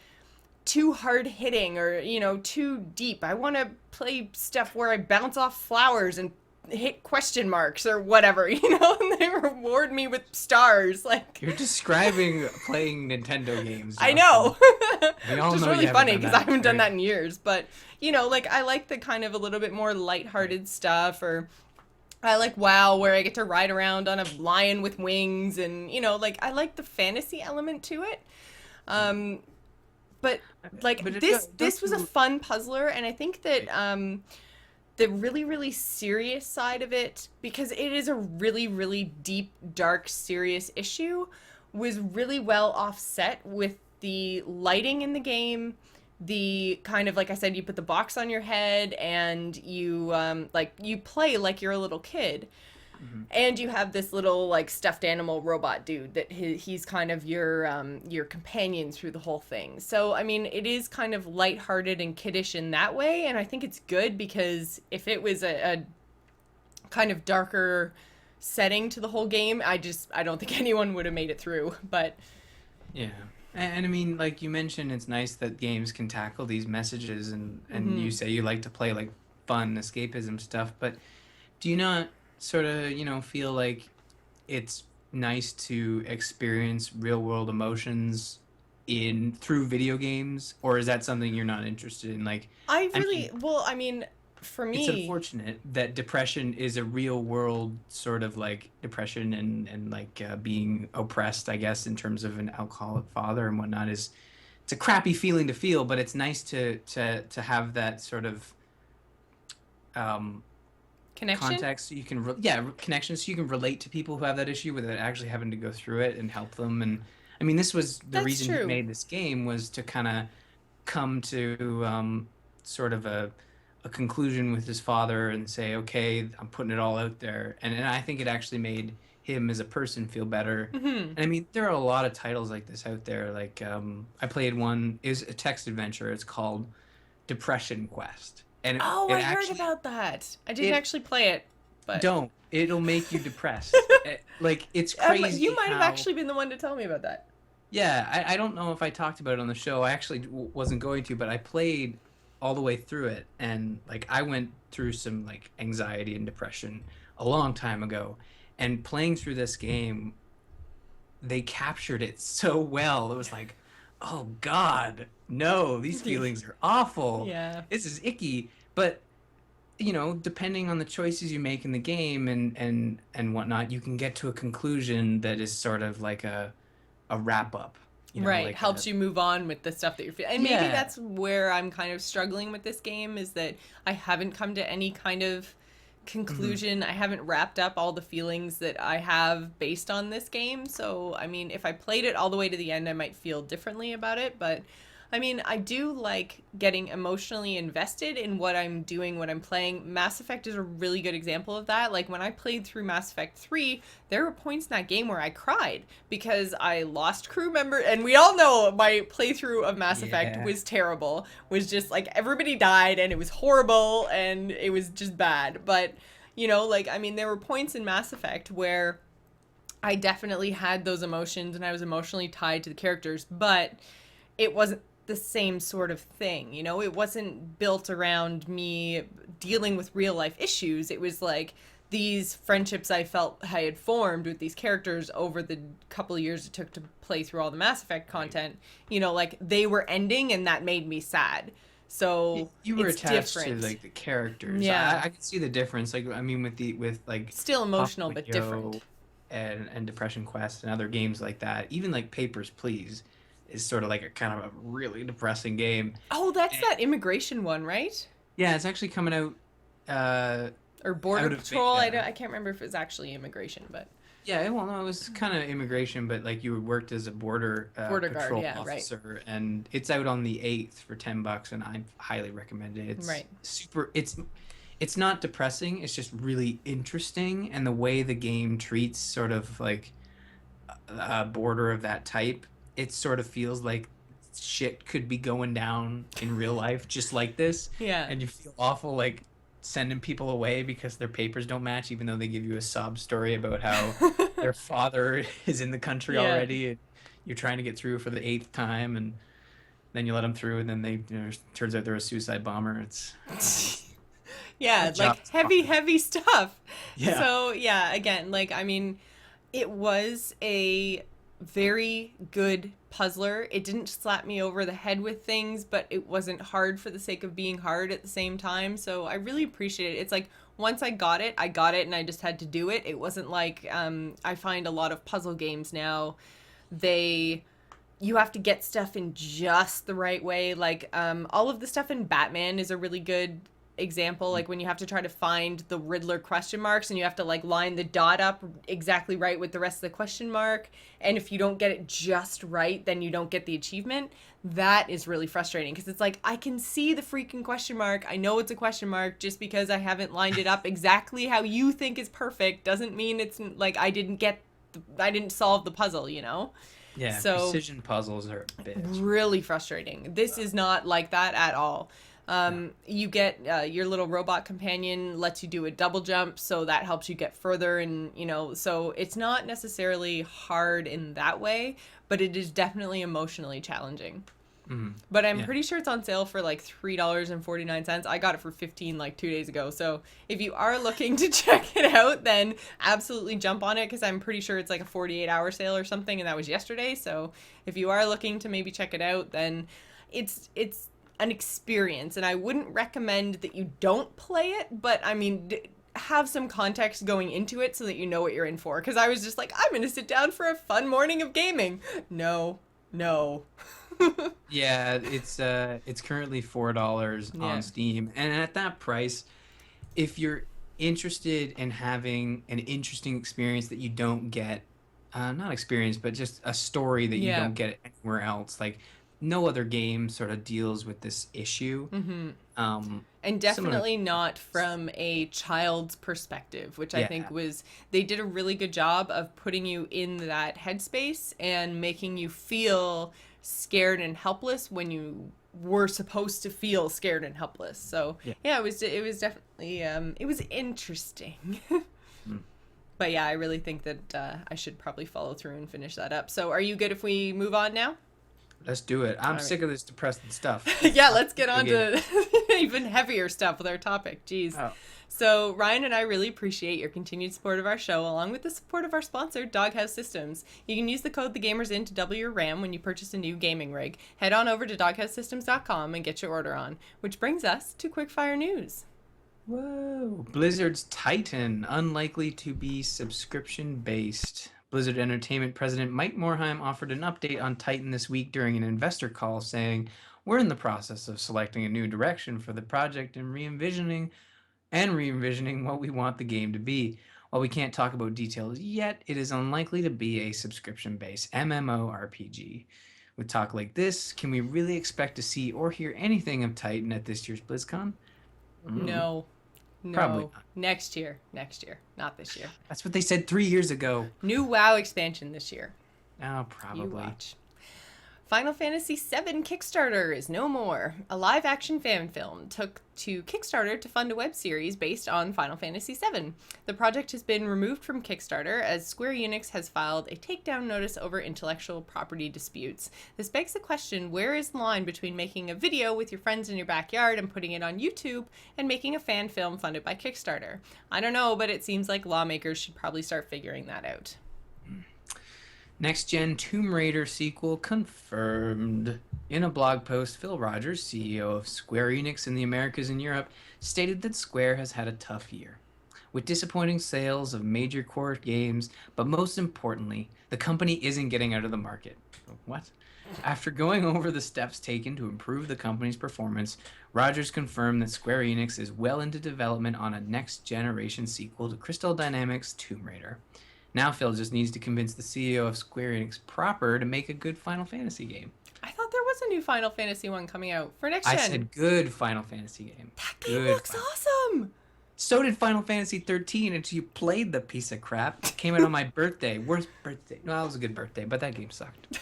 too hard hitting or, you know, too deep. I want to play stuff where I bounce off flowers and hit question marks or whatever, you know, and they reward me with stars. Like, You're describing playing Nintendo games. I Jocelyn. know. We all Just know you really haven't funny done because that, I haven't done right? that in years. But, you know, like I like the kind of a little bit more lighthearted stuff, or I like WoW where I get to ride around on a lion with wings, and, you know, like I like the fantasy element to it. But like But it this was a doesn't- fun puzzler, and I think that the really, really serious side of it, because it is a really, really deep, dark, serious issue, was really well offset with the lighting in the game. The kind of, like I said, you put the box on your head and you like you play like you're a little kid. And you have this little like stuffed animal robot dude that he's kind of your companion through the whole thing. So I mean, it is kind of lighthearted and kiddish in that way, and I think it's good, because if it was a kind of darker setting to the whole game, I don't think anyone would have made it through. But Yeah. And I mean, like you mentioned, it's nice that games can tackle these messages, and you say you like to play like fun escapism stuff, but do you not sort of, you know, feel like it's nice to experience real world emotions through video games, or is that something you're not interested in? Like, I I really, well, I mean, for it's me, unfortunate that depression is a real world sort of like depression, and like being oppressed, I guess, in terms of an alcoholic father and whatnot, it's a crappy feeling to feel, but it's nice to have that sort of Connection? context so you can connections so you can relate to people who have that issue without actually having to go through it and help them. And I mean, this was the That's reason he true. made this game, was to kind of come to sort of a conclusion with his father and say, okay, I'm putting it all out there. And I think it actually made him as a person feel better. Hmm. And I mean, there are a lot of titles like this out there. Like I played one, is a text adventure. It's called Depression Quest. And Oh, it I heard actually, about that. I didn't it actually play it, but don't. It'll make you depressed. Like, it's you crazy might have how. actually been the one to tell me about that. Yeah, I don't know if I talked about it on the show. I actually wasn't going to, but I played all the way through it, and like I went through some like anxiety and depression a long time ago, and playing through this game, they captured it so well. It was like, oh God, no, these feelings are awful. Yeah. This is icky. But depending on the choices you make in the game and whatnot, you can get to a conclusion that is sort of like a wrap up. Right. Like Helps you move on with the stuff that you're feeling. And maybe yeah. that's where I'm kind of struggling with this game, is that I haven't come to any kind of Mhm. conclusion. I haven't wrapped up all the feelings that I have based on this game. So, I mean, if I played it all the way to the end, I might feel differently about it. But I mean, I do like getting emotionally invested in what I'm doing when I'm playing. Mass Effect is a really good example of that. Like when I played through Mass Effect 3, there were points in that game where I cried because I lost crew member, and we all know my playthrough of Mass Effect Yeah. was terrible. Was just like everybody died and it was horrible and it was just bad. But, like I mean there were points in Mass Effect where I definitely had those emotions and I was emotionally tied to the characters, but it wasn't the same sort of thing. It wasn't built around me dealing with real life issues. It was like these friendships I felt I had formed with these characters over the couple of years it took to play through all the Mass Effect content. Like they were ending and that made me sad. So You were it's attached to different. like the characters. Yeah. I can see the difference. Like I mean, with like Still emotional, Papo but Yo different. and Depression Quest and other games like that. Even like Papers, Please is sort of like a kind of a really depressing game. Oh, that's And that immigration one, right? yeah, it's actually coming uh, Or Border out of Patrol. I, beta. don't, I can't remember if it was actually immigration, but Yeah, well, no, it was kind of immigration, but like you worked as a border Border Guard, patrol yeah, right. officer, and it's out on the 8th for $10, and I highly recommend it. It's Right. super. It's not depressing. It's just really interesting, and the way the game treats sort of like a border of that type, it sort of feels like shit could be going down in real life, just like this, Yeah. and you feel awful like sending people away because their papers don't match, even though they give you a sob story about how their father is in the country Yeah. already, and you're trying to get through for the 8th time, and then you let them through, and then turns out they're a suicide bomber. It's Yeah, that job like is heavy, hard. heavy stuff. Yeah. So, yeah, again, like, I mean, it was a very good puzzler. It didn't slap me over the head with things, but it wasn't hard for the sake of being hard at the same time. So I really appreciate it. It's like once I got it, and I just had to do it. It wasn't like I find a lot of puzzle games now, they you have to get stuff in just the right way. Like all of the stuff in Batman is a really good example. Like when you have to try to find the Riddler question marks and you have to like line the dot up exactly right with the rest of the question mark. And if you don't get it just right, then you don't get the achievement. That is really frustrating because it's like, I can see the freaking question mark. I know it's a question mark. Just because I haven't lined it up exactly how you think is perfect doesn't mean it's like I didn't solve the puzzle. Yeah, So precision puzzles are a bitch. really frustrating. This is not like that at all. No. You get your little robot companion lets you do a double jump, so that helps you get further, and so it's not necessarily hard in that way, but it is definitely emotionally challenging. Mhm. But I'm Yeah. pretty sure it's on sale for like $3.49. I got it for 15 like 2 days ago. So if you are looking to check it out, then absolutely jump on it because I'm pretty sure it's like a 48-hour sale or something, and that was yesterday. So if you are looking to maybe check it out, then it's an experience, and I wouldn't recommend that you don't play it, but I mean have some context going into it so that you know what you're in for. Because I was just like, I'm gonna sit down for a fun morning of gaming. No. Yeah, it's currently $4 Yeah. on Steam, and at that price, if you're interested in having an interesting experience that you don't get, not experience, but just a story that you Yeah. don't get anywhere else. Like no other game sort of deals with this issue. Mm-hmm. Um, And similar. definitely not from a child's perspective, which I think Yeah, was, they did a really good job of putting you in that headspace and making you feel scared and helpless when you were supposed to feel scared and helpless. So yeah. yeah, it was definitely it was interesting. Mm. But yeah, I really think that I should probably follow through and finish that up. So are you good if we move on now? Let's do it. I'm All right. sick of this depressing stuff. Let's Yeah, talk let's get on video to even heavier stuff with our topic. Jeez. games. So, Ryan and I really appreciate your continued support of our show, along with the support of our sponsor, Doghouse Systems. You can use the code TheGamersIn to double your RAM when you purchase a new gaming rig. Head on over to doghousesystems.com and get your order on. Which brings us to Quickfire News. Whoa. Blizzard's Titan, unlikely to be subscription based. Blizzard Entertainment President Mike Morhaime offered an update on Titan this week during an investor call, saying, "We're in the process of selecting a new direction for the project and re-envisioning what we want the game to be. While we can't talk about details yet, it is unlikely to be a subscription-based MMORPG. With talk like this, can we really expect to see or hear anything of Titan at this year's BlizzCon? Mm, No, probably no. not. Next year. Next year. Not this year. That's what they said 3 years ago. New WoW expansion this year. Oh, You probably. watch. Final Fantasy VII Kickstarter is no more. A live-action fan film took to Kickstarter to fund a web series based on Final Fantasy VII. The project has been removed from Kickstarter as Square Enix has filed a takedown notice over intellectual property disputes. This begs the question, where is the line between making a video with your friends in your backyard and putting it on YouTube and making a fan film funded by Kickstarter? I don't know, but it seems like lawmakers should probably start figuring that out. Next gen Tomb Raider sequel confirmed. In a blog post, Phil Rogers, CEO of Square Enix in the Americas and Europe, stated that Square has had a tough year, with disappointing sales of major core games, but most importantly, the company isn't getting out of the market. What? After going over the steps taken to improve the company's performance, Rogers confirmed that Square Enix is well into development on a next generation sequel to Crystal Dynamics' Tomb Raider. Now Phil just needs to convince the CEO of Square Enix proper to make a good Final Fantasy game. I thought there was a new Final Fantasy one coming out for next gen. I said good Final Fantasy game. That game Good looks awesome. So did Final Fantasy 13 until you played the piece of crap. It came out on my birthday. Worst birthday. No, that was a good birthday, but that game sucked.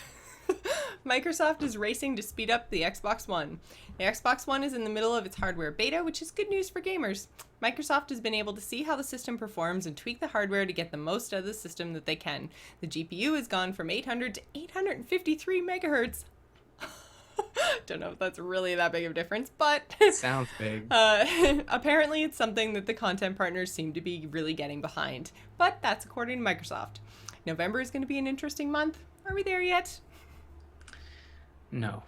Microsoft is racing to speed up the Xbox One. The Xbox One is in the middle of its hardware beta, which is good news for gamers. Microsoft has been able to see how the system performs and tweak the hardware to get the most out of the system that they can. The GPU has gone from 800 to 853 megahertz. Don't know if that's really that big of a difference, but Sounds big. apparently it's something that the content partners seem to be really getting behind. But that's according to Microsoft. November is going to be an interesting month. Are we there yet? No.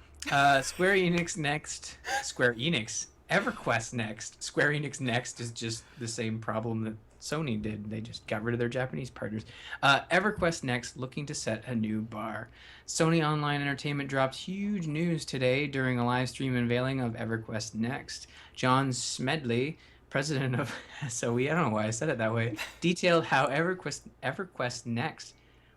Square Enix next. Square Enix. EverQuest next. Square Enix next is just the same problem that Sony did. They just got rid of their Japanese partners. EverQuest next, looking to set a new bar. Sony Online Entertainment dropped huge news today during a live stream unveiling of EverQuest next. John Smedley, president of SOE, I don't know why I said it that way, detailed how EverQuest next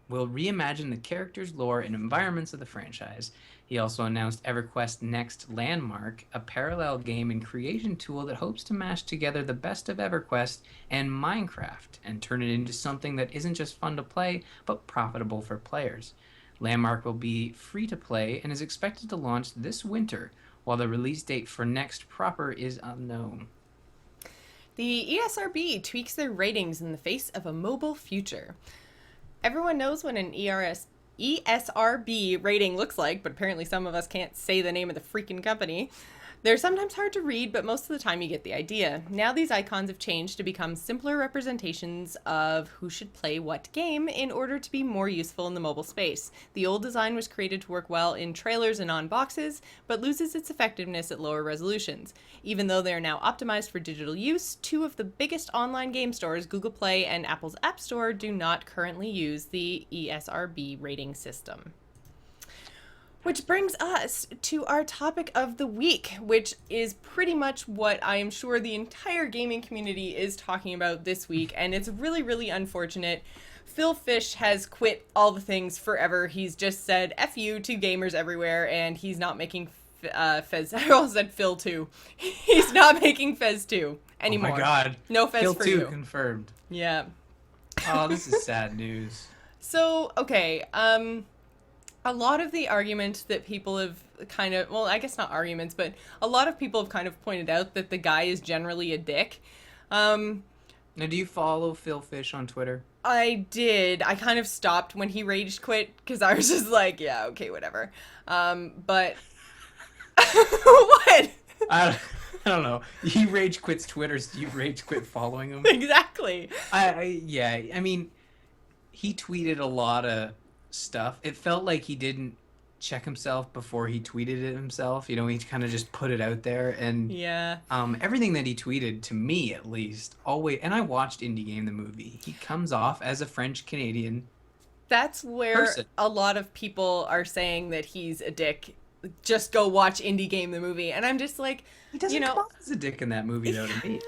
will reimagine the characters, lore, and environments of the franchise. He also announced EverQuest Next Landmark, a parallel game and creation tool that hopes to mash together the best of EverQuest and Minecraft and turn it into something that isn't just fun to play, but profitable for players. Landmark will be free to play and is expected to launch this winter, while the release date for Next proper is unknown. The ESRB tweaks their ratings in the face of a mobile future. Everyone knows what an ESRB rating looks like, but apparently some of us can't say the name of the freaking company. They're sometimes hard to read, but most of the time you get the idea. Now these icons have changed to become simpler representations of who should play what game in order to be more useful in the mobile space. The old design was created to work well in trailers and on boxes, but loses its effectiveness at lower resolutions. Even though they are now optimized for digital use, two of the biggest online game stores, Google Play and Apple's App Store, do not currently use the ESRB rating system. Which brings us to our topic of the week, which is pretty much what I am sure the entire gaming community is talking about this week, and it's really, really unfortunate. Phil Fish has quit all the things forever. He's just said F you to gamers everywhere, and he's not making Fez. I almost said Phil 2. He's not making Fez 2 anymore. Oh my god. No Fez Phil for 2 you. confirmed. Yeah. Oh, this is sad news. So, okay, a lot of the arguments that people have kind of, well, I guess not arguments, but a lot of people have kind of pointed out that the guy is generally a dick. Now, do you follow Phil Fish on Twitter? I did. I kind of stopped when he rage quit because I was just like, yeah, okay, whatever. But what? I don't know. He rage quits Twitter, so you rage quit following him. Exactly. Yeah. I mean, he tweeted a lot of stuff. It felt like he didn't check himself before he tweeted it himself. You know, he kind of just put it out there, and Yeah. everything that he tweeted, to me at least, always. And I watched Indie Game the movie. He comes off as a French Canadian. That's where Person. a lot of people are saying that he's a dick. Just go watch Indie Game the movie, and I'm just like, He doesn't come off as a dick in that movie, though, to me.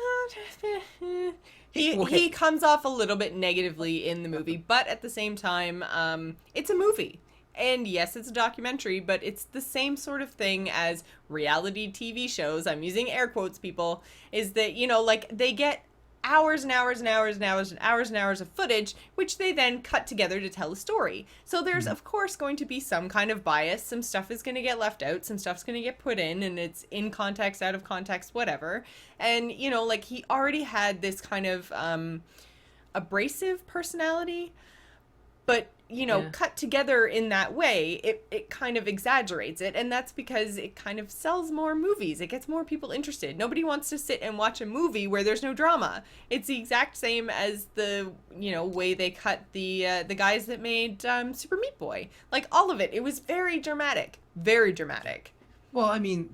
He comes off a little bit negatively in the movie, but at the same time, it's a movie. And yes, it's a documentary, but it's the same sort of thing as reality TV shows. I'm using air quotes, people, is that, you know, like they get hours and hours and hours and hours and hours and hours of footage, which they then cut together to tell a story. So there's, of course, going to be some kind of bias. Some stuff is going to get left out. Some stuff's going to get put in, and it's in context, out of context, whatever. And, you know, like he already had this kind of abrasive personality, but, you know, cut together in that way, it kind of exaggerates it. And that's because it kind of sells more movies. It gets more people interested. Nobody wants to sit and watch a movie where there's no drama. It's the exact same as the, you know, way they cut the guys that made Super Meat Boy. Like, all of it. It was very dramatic. Very dramatic. Well, I mean,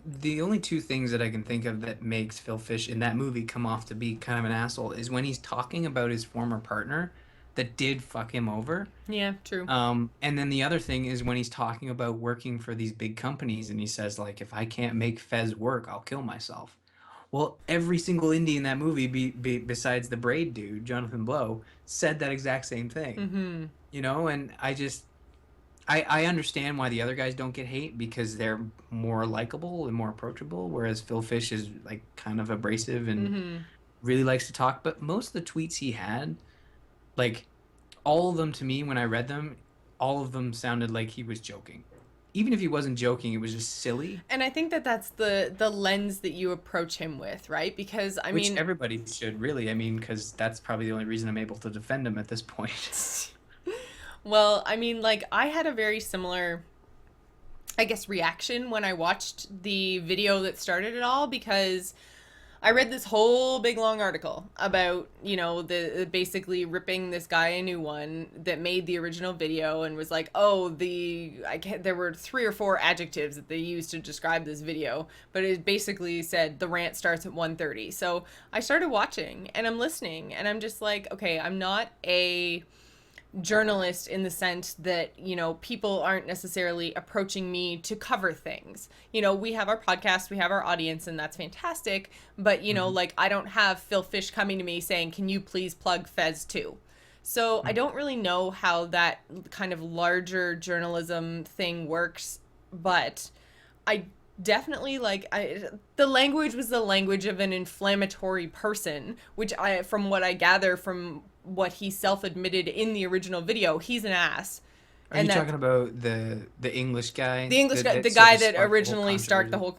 the only two things that I can think of that makes Phil Fish in that movie come off to be kind of an asshole is when he's talking about his former partner that did fuck him over. Yeah, true. And then the other thing is when he's talking about working for these big companies and he says, like, if I can't make Fez work, I'll kill myself. Well, every single indie in that movie, besides the Braid dude, Jonathan Blow, said that exact same thing. Mm-hmm. You know, and I understand why the other guys don't get hate because they're more likable and more approachable, whereas Phil Fish is, like, kind of abrasive and really likes to talk. But most of the tweets he had, like, all of them to me, when I read them, all of them sounded like he was joking. Even if he wasn't joking, it was just silly. And I think that that's the lens that you approach him with, right? Because, I mean... Which everybody should, really. I mean, because that's probably the only reason I'm able to defend him at this point. Well, I mean, like, I had a very similar, I guess, reaction when I watched the video that started it all, because I read this whole big long article about, you know, the basically ripping this guy a new one that made the original video and was like, oh, there were 3 or 4 adjectives that they used to describe this video, but it basically said the rant starts at 1:30. So I started watching and I'm listening and I'm just like, okay, I'm not a journalist in the sense that, you know, people aren't necessarily approaching me to cover things. You know, we have our podcast, we have our audience, and that's fantastic. But, you know, like, I don't have Phil Fish coming to me saying, can you please plug Fez II? So I don't really know how that kind of larger journalism thing works, but I definitely, like, the language was the language of an inflammatory person, which from what I gather from what he self-admitted in the original video, he's an ass. Are you talking about the English guy? The English guy, the guy that originally started the whole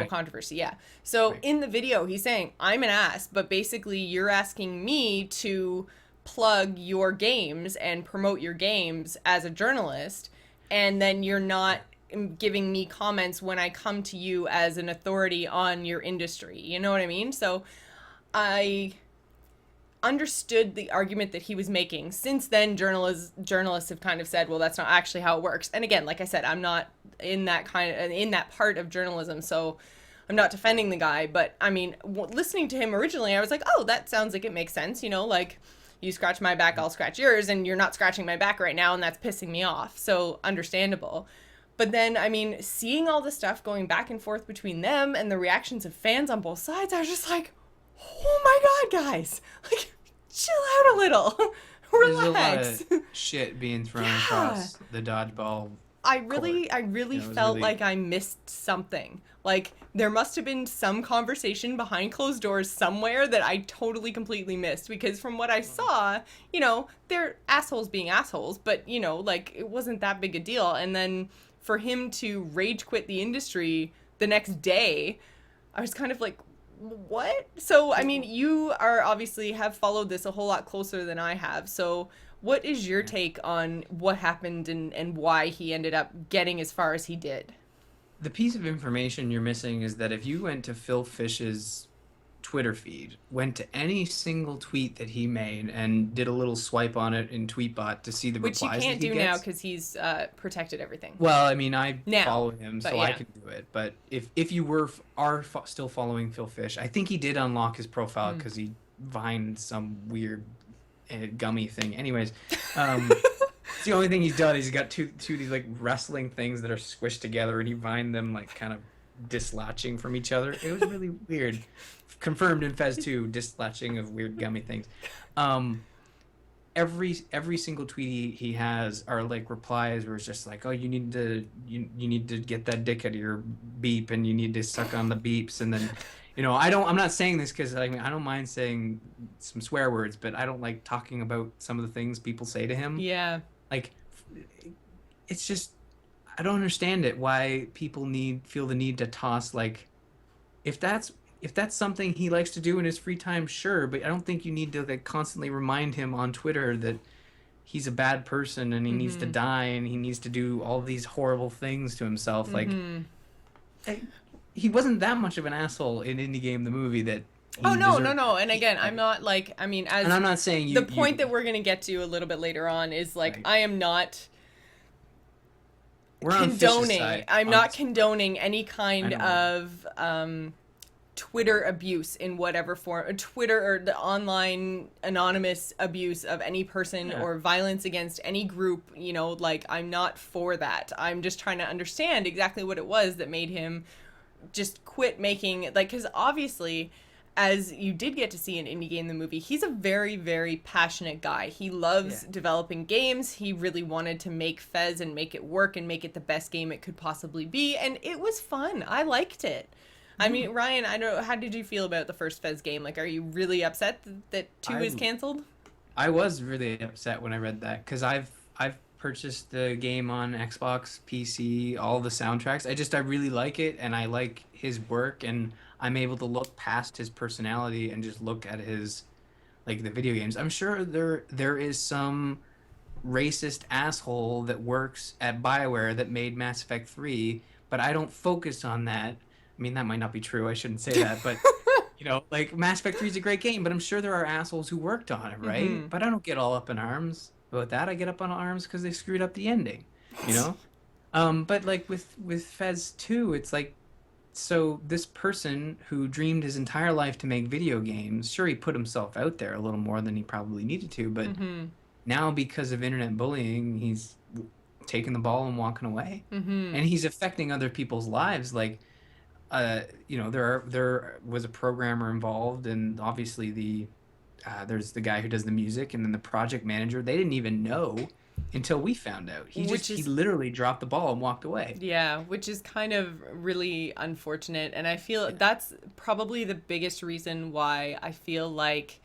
controversy, yeah. So in the video, he's saying, I'm an ass, but basically you're asking me to plug your games and promote your games as a journalist, and then you're not giving me comments when I come to you as an authority on your industry. You know what I mean? So I understood the argument that he was making. Since then, journalists have kind of said, well, that's not actually how it works. And again, like I said, I'm not in that part of journalism, so I'm not defending the guy. But I mean, listening to him originally, I was like, oh, that sounds like it makes sense. You know, like, you scratch my back, I'll scratch yours, and you're not scratching my back right now, and that's pissing me off. So understandable. But then, I mean, seeing all the stuff going back and forth between them and the reactions of fans on both sides, I was just like, oh my God, guys. Like, chill out a little. Relax. There's a lot of shit being thrown across the dodgeball. I really felt like I missed something. Like, there must have been some conversation behind closed doors somewhere that I totally, completely missed. Because from what I saw, you know, they're assholes being assholes. But, you know, like, it wasn't that big a deal. And then for him to rage quit the industry the next day, I was kind of like, what? So, I mean, you are obviously have followed this a whole lot closer than I have. So what is your take on what happened and why he ended up getting as far as he did? The piece of information you're missing is that if you went to Phil Fish's Twitter feed, went to any single tweet that he made and did a little swipe on it in Tweetbot to see the Which replies you can't that he do gets. now because he's protected everything. Well, I mean, I now, follow him, so yeah. I can do it. But if you still following Phil Fish, I think he did unlock his profile because he vined some weird gummy thing. Anyways, it's the only thing he's done. He's got two these like wrestling things that are squished together, and he vined them like kind of dislodging from each other. It was really weird. Confirmed in Fez II, dislodging of weird gummy things. Every single tweet he has are like replies where it's just like, oh, you need to get that dick out of your beep, and you need to suck on the beeps, and then, you know, I'm not saying this because I don't mind saying some swear words, but I don't like talking about some of the things people say to him. Yeah. Like, it's just, I don't understand it. Why people feel the need to toss, like, if that's something he likes to do in his free time, sure, but I don't think you need to like constantly remind him on Twitter that he's a bad person and he needs to die and he needs to do all these horrible things to himself. Like, he wasn't that much of an asshole in Indie Game the movie that. Oh no. And again, I'm not like, I mean, as and I'm not saying the point that we're gonna get to a little bit later on is like, right. I am not. We're condoning. I'm not condoning any kind of Twitter abuse in whatever form, Twitter or the online anonymous abuse of any person or violence against any group, you know, like, I'm not for that. I'm just trying to understand exactly what it was that made him just quit making, like, because obviously, as you did get to see in Indie Game the movie, he's a very, very passionate guy. He loves developing games. He really wanted to make Fez and make it work and make it the best game it could possibly be, and it was fun. I liked it. I mean, Ryan, I don't know, how did you feel about the first Fez game? Like, are you really upset that 2 is canceled? I was really upset when I read that, because I've purchased the game on Xbox, PC, all the soundtracks. I really like it, and I like his work, and I'm able to look past his personality and just look at his, like, the video games. I'm sure there is some racist asshole that works at BioWare that made Mass Effect 3, but I don't focus on that. I mean, that might not be true. I shouldn't say that, but, you know, like, Mass Effect 3 is a great game, but I'm sure there are assholes who worked on it, right? But I don't get all up in arms about that. I get up on arms because they screwed up the ending, you know? But, like, with Fez 2, it's like, so this person who dreamed his entire life to make video games, sure, he put himself out there a little more than he probably needed to, but now because of internet bullying, he's taking the ball and walking away. And he's affecting other people's lives, like, you know, there was a programmer involved, and obviously there's the guy who does the music, and then the project manager. They didn't even know until we found out. He literally dropped the ball and walked away. Yeah, which is kind of really unfortunate, and I feel that's probably the biggest reason why I feel like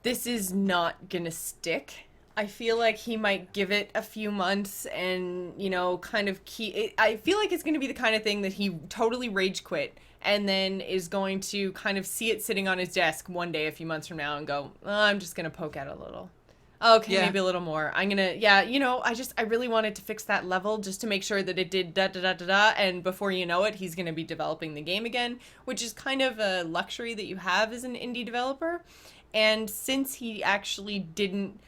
this is not gonna stick. I feel like he might give it a few months and, you know, kind of I feel like it's going to be the kind of thing that he totally rage quit and then is going to kind of see it sitting on his desk one day a few months from now and go, oh, I'm just going to poke at it a little. Okay, maybe a little more. I'm going to, you know, I really wanted to fix that level just to make sure that it did da-da-da-da-da, and before you know it, he's going to be developing the game again, which is kind of a luxury that you have as an indie developer. And since he actually didn't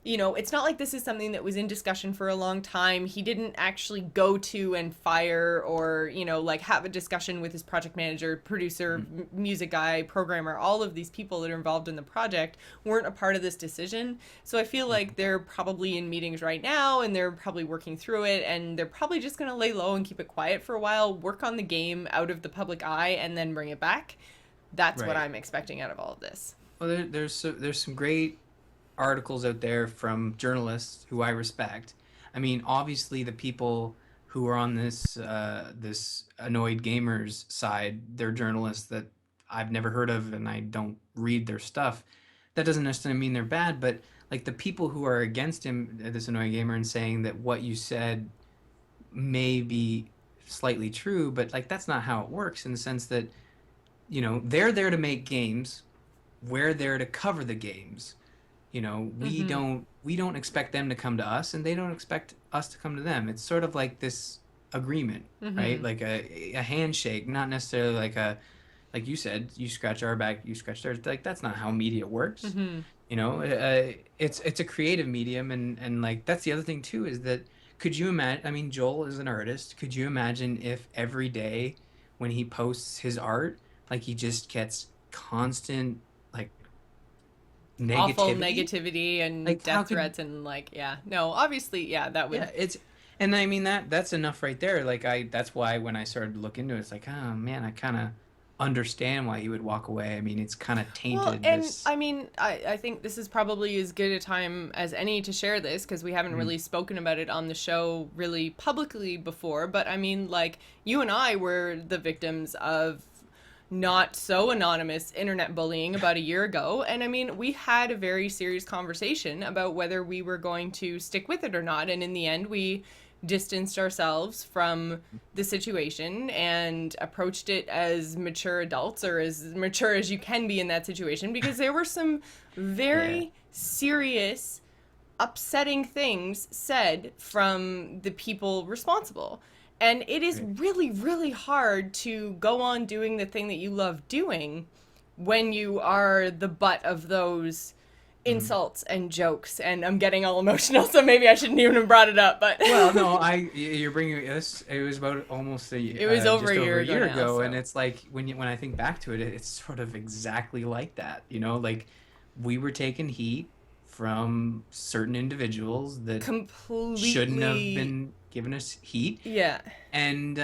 it's not like this is something that was in discussion for a long time. He didn't actually go to and fire or, like have a discussion with his project manager, producer, music guy, programmer. All of these people that are involved in the project weren't a part of this decision. So I feel like they're probably in meetings right now and they're probably working through it, and they're probably just going to lay low and keep it quiet for a while, work on the game out of the public eye, and then bring it back. That's what Right. I'm expecting out of all of this. Well, there's some great articles out there from journalists who I respect. I mean, obviously the people who are on this annoyed gamers side, they're journalists that I've never heard of and I don't read their stuff. That doesn't necessarily mean they're bad, but like the people who are against him, this annoyed gamer, and saying that what you said may be slightly true, but like that's not how it works in the sense that, they're there to make games. We're there to cover the games. Mm-hmm. We don't expect them to come to us, and they don't expect us to come to them. It's sort of like this agreement, right? Mm-hmm. Like a handshake, not necessarily like you said, you scratch our back, you scratch theirs. Like that's not how media works. Mm-hmm. It's a creative medium, and like that's the other thing too is that could you imagine? I mean, Joel is an artist. Could you imagine if every day when he posts his art, like he just gets constant like Awful negativity? negativity and Like how death could threats and like, yeah, no, obviously, yeah, that would. yeah, it's and I mean that's enough right there. Like I that's why when I started to look into it, it's like, oh man, I kind of understand why he would walk away. I mean, it's kind of Well, tainted and this. I mean, I think this is probably as good a time as any to share this because we haven't Mm, really spoken about it on the show really publicly before. But I mean, like, you and I were the victims of not so anonymous internet bullying about a year ago. And I mean, we had a very serious conversation about whether we were going to stick with it or not. And in the end, we distanced ourselves from the situation and approached it as mature adults, or as mature as you can be in that situation, because there were some yeah, very serious upsetting things said from the people responsible. And it is right. really, really hard to go on doing the thing that you love doing when you are the butt of those Mm. insults and jokes. And I'm getting all emotional, so maybe I shouldn't even have brought it up, but Well, no, you're bringing this. It was about almost it was over a just year over a ago year now, ago, and so it's like when I think back to it, it's sort of exactly like that. Like we were taking heat from certain individuals that shouldn't have completely, been giving us heat, yeah. and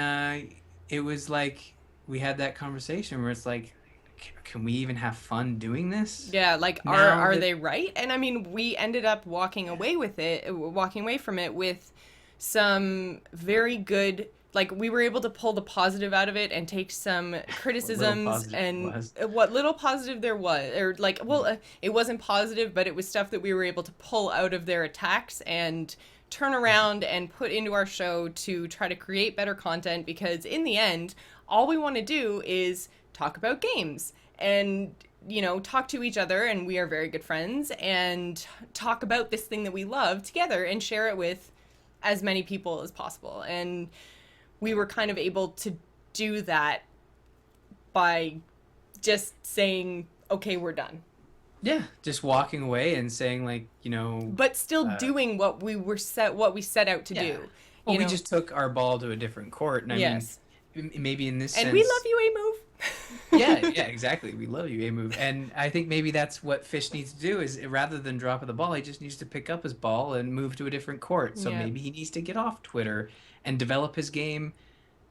it was like we had that conversation where it's like, can we even have fun doing this Yeah, like now are that they right? And I mean, we ended up walking away from it with some very good, like we were able to pull the positive out of it and take some what little criticisms positive and was? what little positive there was, or like, well, it wasn't positive, but it was stuff that we were able to pull out of their attacks and turn around and put into our show to try to create better content, because in the end, all we want to do is talk about games and talk to each other, and we are very good friends, and talk about this thing that we love together and share it with as many people as possible. And we were kind of able to do that by just saying, okay, we're done. Yeah, just walking away and saying like, But still uh, doing what we set out to yeah. do. Well, You we know? just took our ball to a different court, and I mean, Yes. maybe in this And we love sense, you, A yeah, Move. yeah, exactly. We love you, A move, and I think maybe that's what Fish needs to do is rather than drop of the ball, he just needs to pick up his ball and move to a different court. So Yeah. maybe he needs to get off Twitter and develop his game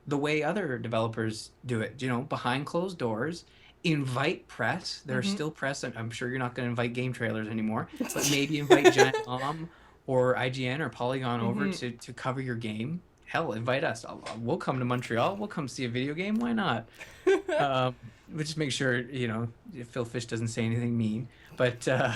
the way other developers do it, behind closed doors. Invite press. There's Mm-hmm. still press. I'm sure you're not going to invite game trailers anymore, but maybe invite Giant Bomb or IGN or Polygon over Mm-hmm. to cover your game. Hell, invite us. We'll come to Montreal. We'll come see a video game. Why not? Um, we'll just make sure, Phil Fish doesn't say anything mean. But It's all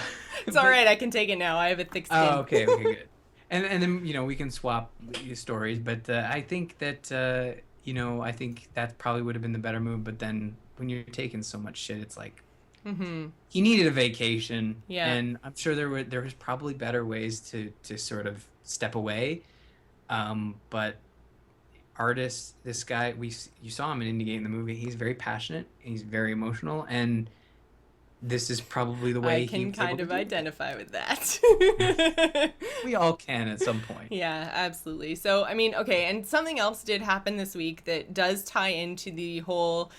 but right. I can take it now. I have a thick oh, skin. okay, okay, good. And then we can swap stories. But I think that I think that probably would have been the better move. But then when you're taking so much shit, it's like Mm-hmm. he needed a vacation, Yeah. and I'm sure there was probably better ways to sort of step away. But artist, this guy, you saw him in Indie Game in the movie. He's very passionate. He's very emotional, and this is probably the way I can kind of identify with that. We all can at some point. Yeah, absolutely. So, I mean, okay, and something else did happen this week that does tie into the whole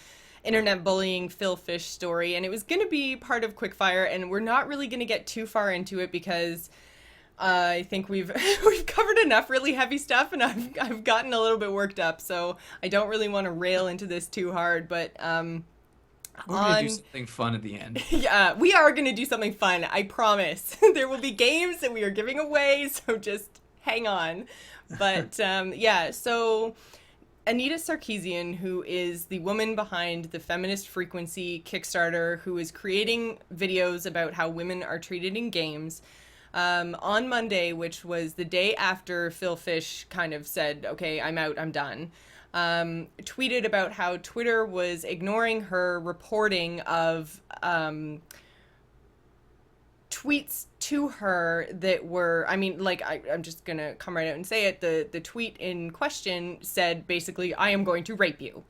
internet bullying Phil Fish story, and it was going to be part of Quickfire, and we're not really going to get too far into it because I think we've covered enough really heavy stuff, and I've gotten a little bit worked up, so I don't really want to rail into this too hard, but we're gonna do something fun at the end. Yeah, we are gonna do something fun, I promise. There will be games that we are giving away, so just hang on. But yeah, so Anita Sarkeesian, who is the woman behind the Feminist Frequency Kickstarter, who is creating videos about how women are treated in games, on Monday, which was the day after Phil Fish kind of said, okay, I'm out, I'm done, tweeted about how Twitter was ignoring her reporting of tweets to her that were, I mean, like, I'm just gonna come right out and say it, the tweet in question said basically, I am going to rape you.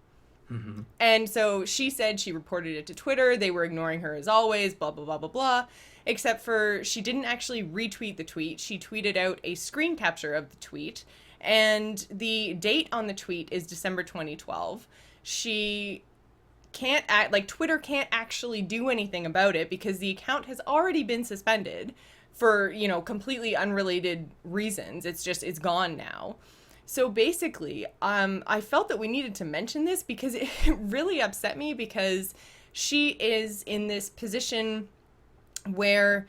Mm-hmm. And so she said she reported it to Twitter, they were ignoring her as always, blah, blah, blah, blah, blah, except for she didn't actually retweet the tweet, she tweeted out a screen capture of the tweet, and the date on the tweet is December 2012. She can't act, like, Twitter can't actually do anything about it because the account has already been suspended for, you know, completely unrelated reasons. It's gone now. So basically, I felt that we needed to mention this because it really upset me, because she is in this position where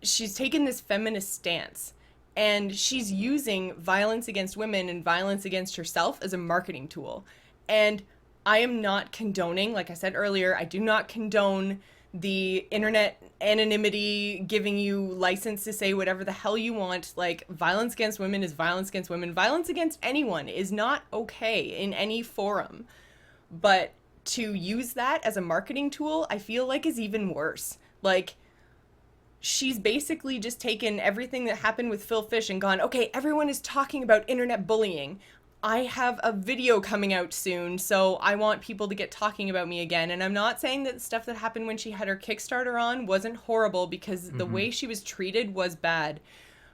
she's taken this feminist stance. And she's using violence against women and violence against herself as a marketing tool. And I am not condoning, like I said earlier, I do not condone the internet anonymity, giving you license to say whatever the hell you want. Like, violence against women is violence against women. Violence against anyone is not okay in any forum. But to use that as a marketing tool, I feel like is even worse. Like, she's basically just taken everything that happened with Phil Fish and gone, okay, everyone is talking about internet bullying. I have a video coming out soon, so I want people to get talking about me again. And I'm not saying that the stuff that happened when she had her Kickstarter on wasn't horrible, because the way she was treated was bad.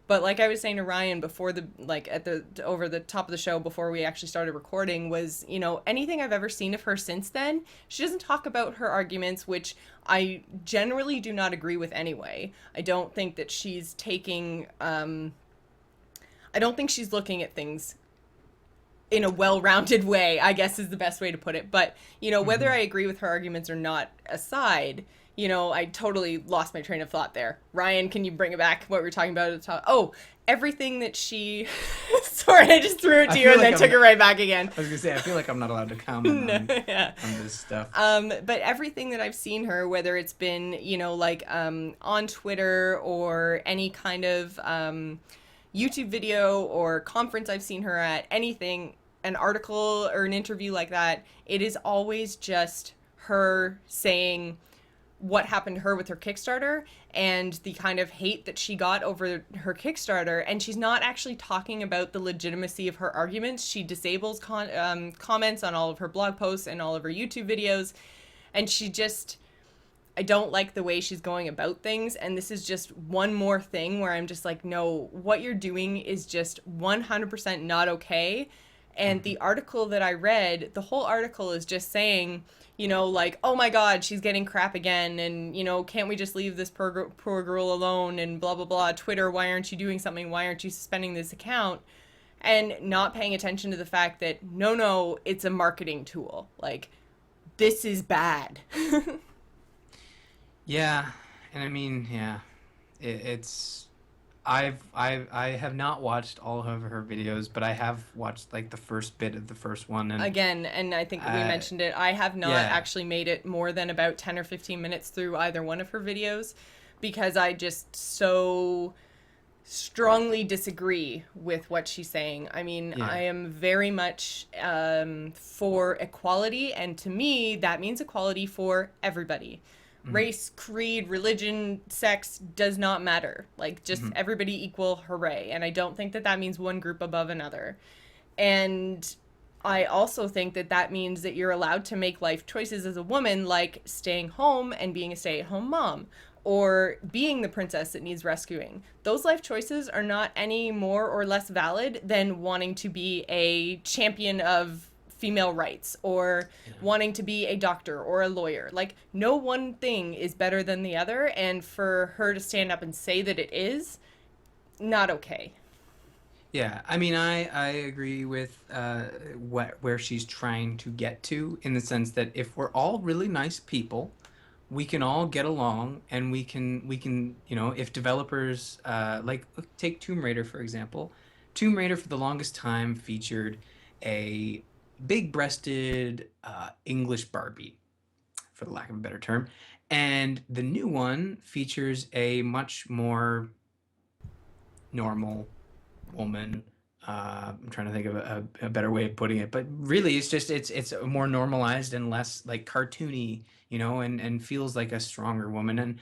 But like I was saying to Ryan before over the top of the show before we actually started recording was, you know, anything I've ever seen of her since then, she doesn't talk about her arguments, which I generally do not agree with anyway. I don't think that she's taking, I don't think she's looking at things in a well-rounded way, I guess is the best way to put it. But, you know, whether I agree with her arguments or not aside, you know, I totally lost my train of thought there. Ryan, can you bring it back, what we were talking about at the top? Oh, everything that she... Sorry, I just threw it to you and then took it right back again. I was going to say, I feel like I'm not allowed to comment on this stuff. But everything that I've seen her, whether it's been, you know, like on Twitter or any kind of YouTube video or conference I've seen her at, anything, an article or an interview like that, it is always just her saying what happened to her with her Kickstarter and the kind of hate that she got over her Kickstarter, and she's not actually talking about the legitimacy of her arguments. She disables comments on all of her blog posts and all of her YouTube videos, and she just... I don't like the way she's going about things, and this is just one more thing where I'm just like, no, what you're doing is just 100% not okay. And the article that I read, the whole article is just saying, you know, like, oh my god, she's getting crap again, and, you know, can't we just leave this poor girl alone, and blah, blah, blah. Twitter, why aren't you doing something? Why aren't you suspending this account? And not paying attention to the fact that, no, it's a marketing tool. Like, this is bad. Yeah, and I mean, yeah, I have not watched all of her videos, but I have watched like the first bit of the first one. And again, and I think we mentioned it, I have not actually made it more than about 10 or 15 minutes through either one of her videos, because I just so strongly disagree with what she's saying. I mean, I am very much for equality, and to me, that means equality for everybody. Race, creed, religion, sex does not matter. Like, just everybody equal, hooray. And I don't think that that means one group above another. And I also think that that means that you're allowed to make life choices as a woman, like staying home and being a stay-at-home mom, or being the princess that needs rescuing. Those life choices are not any more or less valid than wanting to be a champion of female rights or wanting to be a doctor or a lawyer. Like, no one thing is better than the other, and for her to stand up and say that it is, not okay. Yeah, I mean, I agree with where she's trying to get to, in the sense that if we're all really nice people, we can all get along, and we can if developers like, take Tomb Raider for example. Tomb Raider for the longest time featured a big-breasted English Barbie, for the lack of a better term, and the new one features a much more normal woman. I'm trying to think of a better way of putting it, but really, it's more normalized and less like cartoony, and feels like a stronger woman. And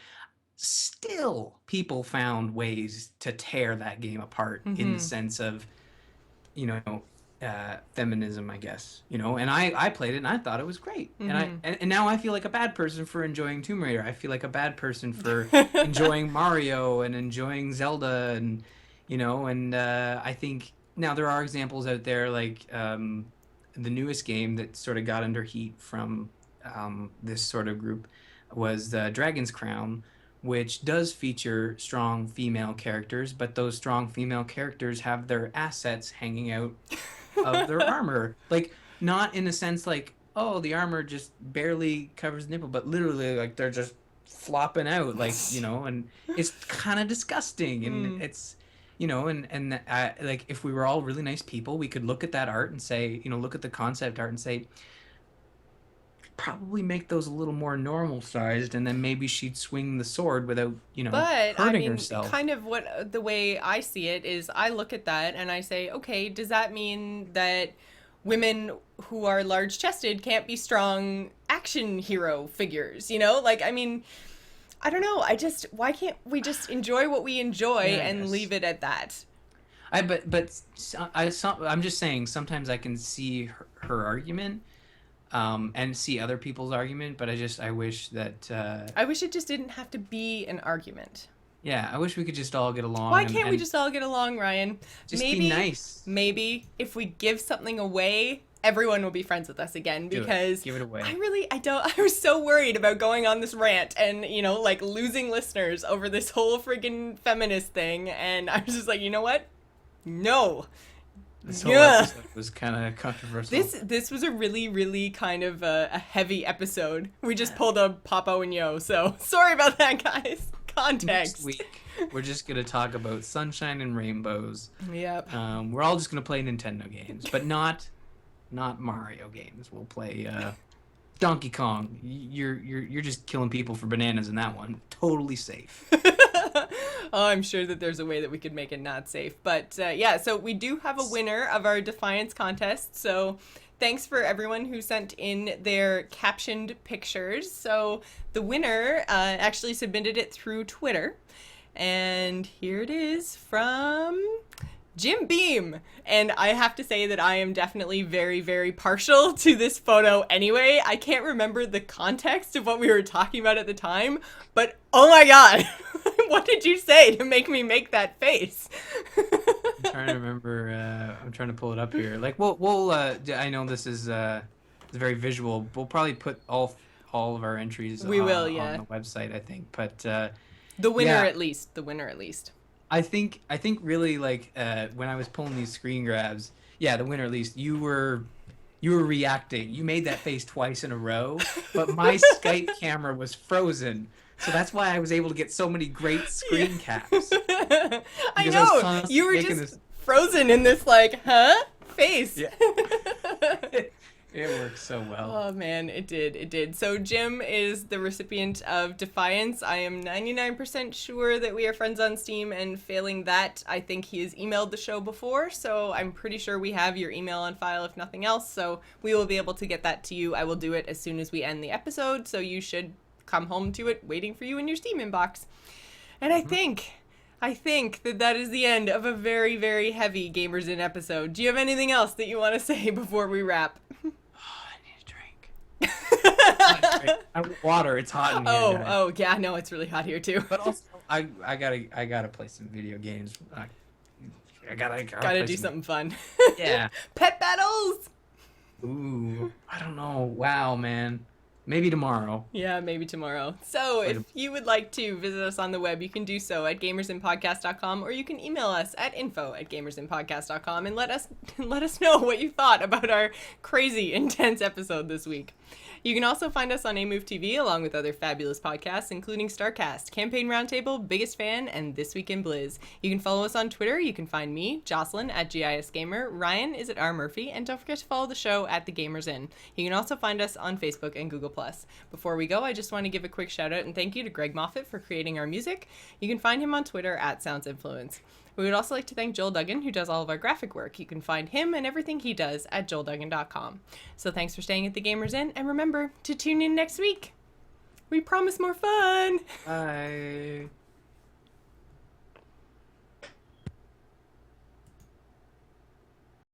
still, people found ways to tear that game apart in the sense of, you know, feminism, I guess. And I played it and I thought it was great. And now I feel like a bad person for enjoying Tomb Raider. I feel like a bad person for enjoying Mario and enjoying Zelda, and I think now there are examples out there like the newest game that sort of got under heat from this sort of group was Dragon's Crown, which does feature strong female characters, but those strong female characters have their assets hanging out of their armor. Like, not in a sense like, oh, the armor just barely covers the nipple, but literally, like, they're just flopping out, like, and it's kind of disgusting. And it's, like, if we were all really nice people, we could look at that art and say, look at the concept art and say, probably make those a little more normal sized, and then maybe she'd swing the sword without, but hurting herself. Kind of what the way I see it is, I look at that and I say, okay, does that mean that women who are large chested can't be strong action hero figures? Like, I mean, I don't know. Why can't we just enjoy what we enjoy and leave it at that? I'm just saying, sometimes I can see her argument. And see other people's argument, but I wish that... I wish it just didn't have to be an argument. Yeah, I wish we could just all get along. Why can't we just all get along, Ryan? Just be nice. Maybe if we give something away, everyone will be friends with us again, because give it away. I was so worried about going on this rant and, like, losing listeners over this whole friggin' feminist thing, and I was just like, you know what? No. This whole episode was kind of controversial. This was a really, really kind of a heavy episode. We just pulled a Papo Yo, so sorry about that, guys. Context. Next week, we're just going to talk about sunshine and rainbows. Yep. We're all just going to play Nintendo games, but not Mario games. We'll play Donkey Kong. You're just killing people for bananas in that one. Totally safe. Oh, I'm sure that there's a way that we could make it not safe. But yeah, so we do have a winner of our Defiance contest. So thanks for everyone who sent in their captioned pictures. So the winner actually submitted it through Twitter. And here it is from Jim Beam. And I have to say that I am definitely very, very partial to this photo anyway. I can't remember the context of what we were talking about at the time, but oh my god, what did you say to make me make that face? I'm trying to remember. I'm trying to pull it up here. Like, we'll I know this is it's very visual. We'll probably put all of our entries on the website, I think. But the winner at least. The winner at least. I think really, like, when I was pulling these screen grabs, the winner at least, you were reacting. You made that face twice in a row, but my Skype camera was frozen. So that's why I was able to get so many great screen caps. I know. You were just frozen in this, like, face. Yeah. It worked so well. Oh, man, it did. So Jim is the recipient of Defiance. I am 99% sure that we are friends on Steam, and failing that, I think he has emailed the show before, so I'm pretty sure we have your email on file, if nothing else, so we will be able to get that to you. I will do it as soon as we end the episode, so you should come home to it waiting for you in your Steam inbox. And I think I think that is the end of a very, very heavy Gamers In episode. Do you have anything else that you want to say before we wrap? I need a drink. I want water. It's hot in here. Oh, yeah, no, it's really hot here too. But also, I gotta play some video games. I gotta Gotta do something fun. Yeah. Pet battles! Ooh, I don't know. Wow, man. Maybe tomorrow. Yeah, maybe tomorrow. So if you would like to visit us on the web, you can do so at gamersinpodcast.com, or you can email us at info@gamersinpodcast.com and let us know what you thought about our crazy, intense episode this week. You can also find us on AMove TV along with other fabulous podcasts, including StarCast, Campaign Roundtable, Biggest Fan, and This Week in Blizz. You can follow us on Twitter. You can find me, Jocelyn, at GISGamer. Ryan is at RMurphy. And don't forget to follow the show at The Gamers In. You can also find us on Facebook and Google+. Before we go, I just want to give a quick shout out and thank you to Greg Moffat for creating our music. You can find him on Twitter at SoundsInfluence. We would also like to thank Joel Duggan, who does all of our graphic work. You can find him and everything he does at joelduggan.com. So thanks for staying at The Gamers In, and remember to tune in next week. We promise more fun. Bye.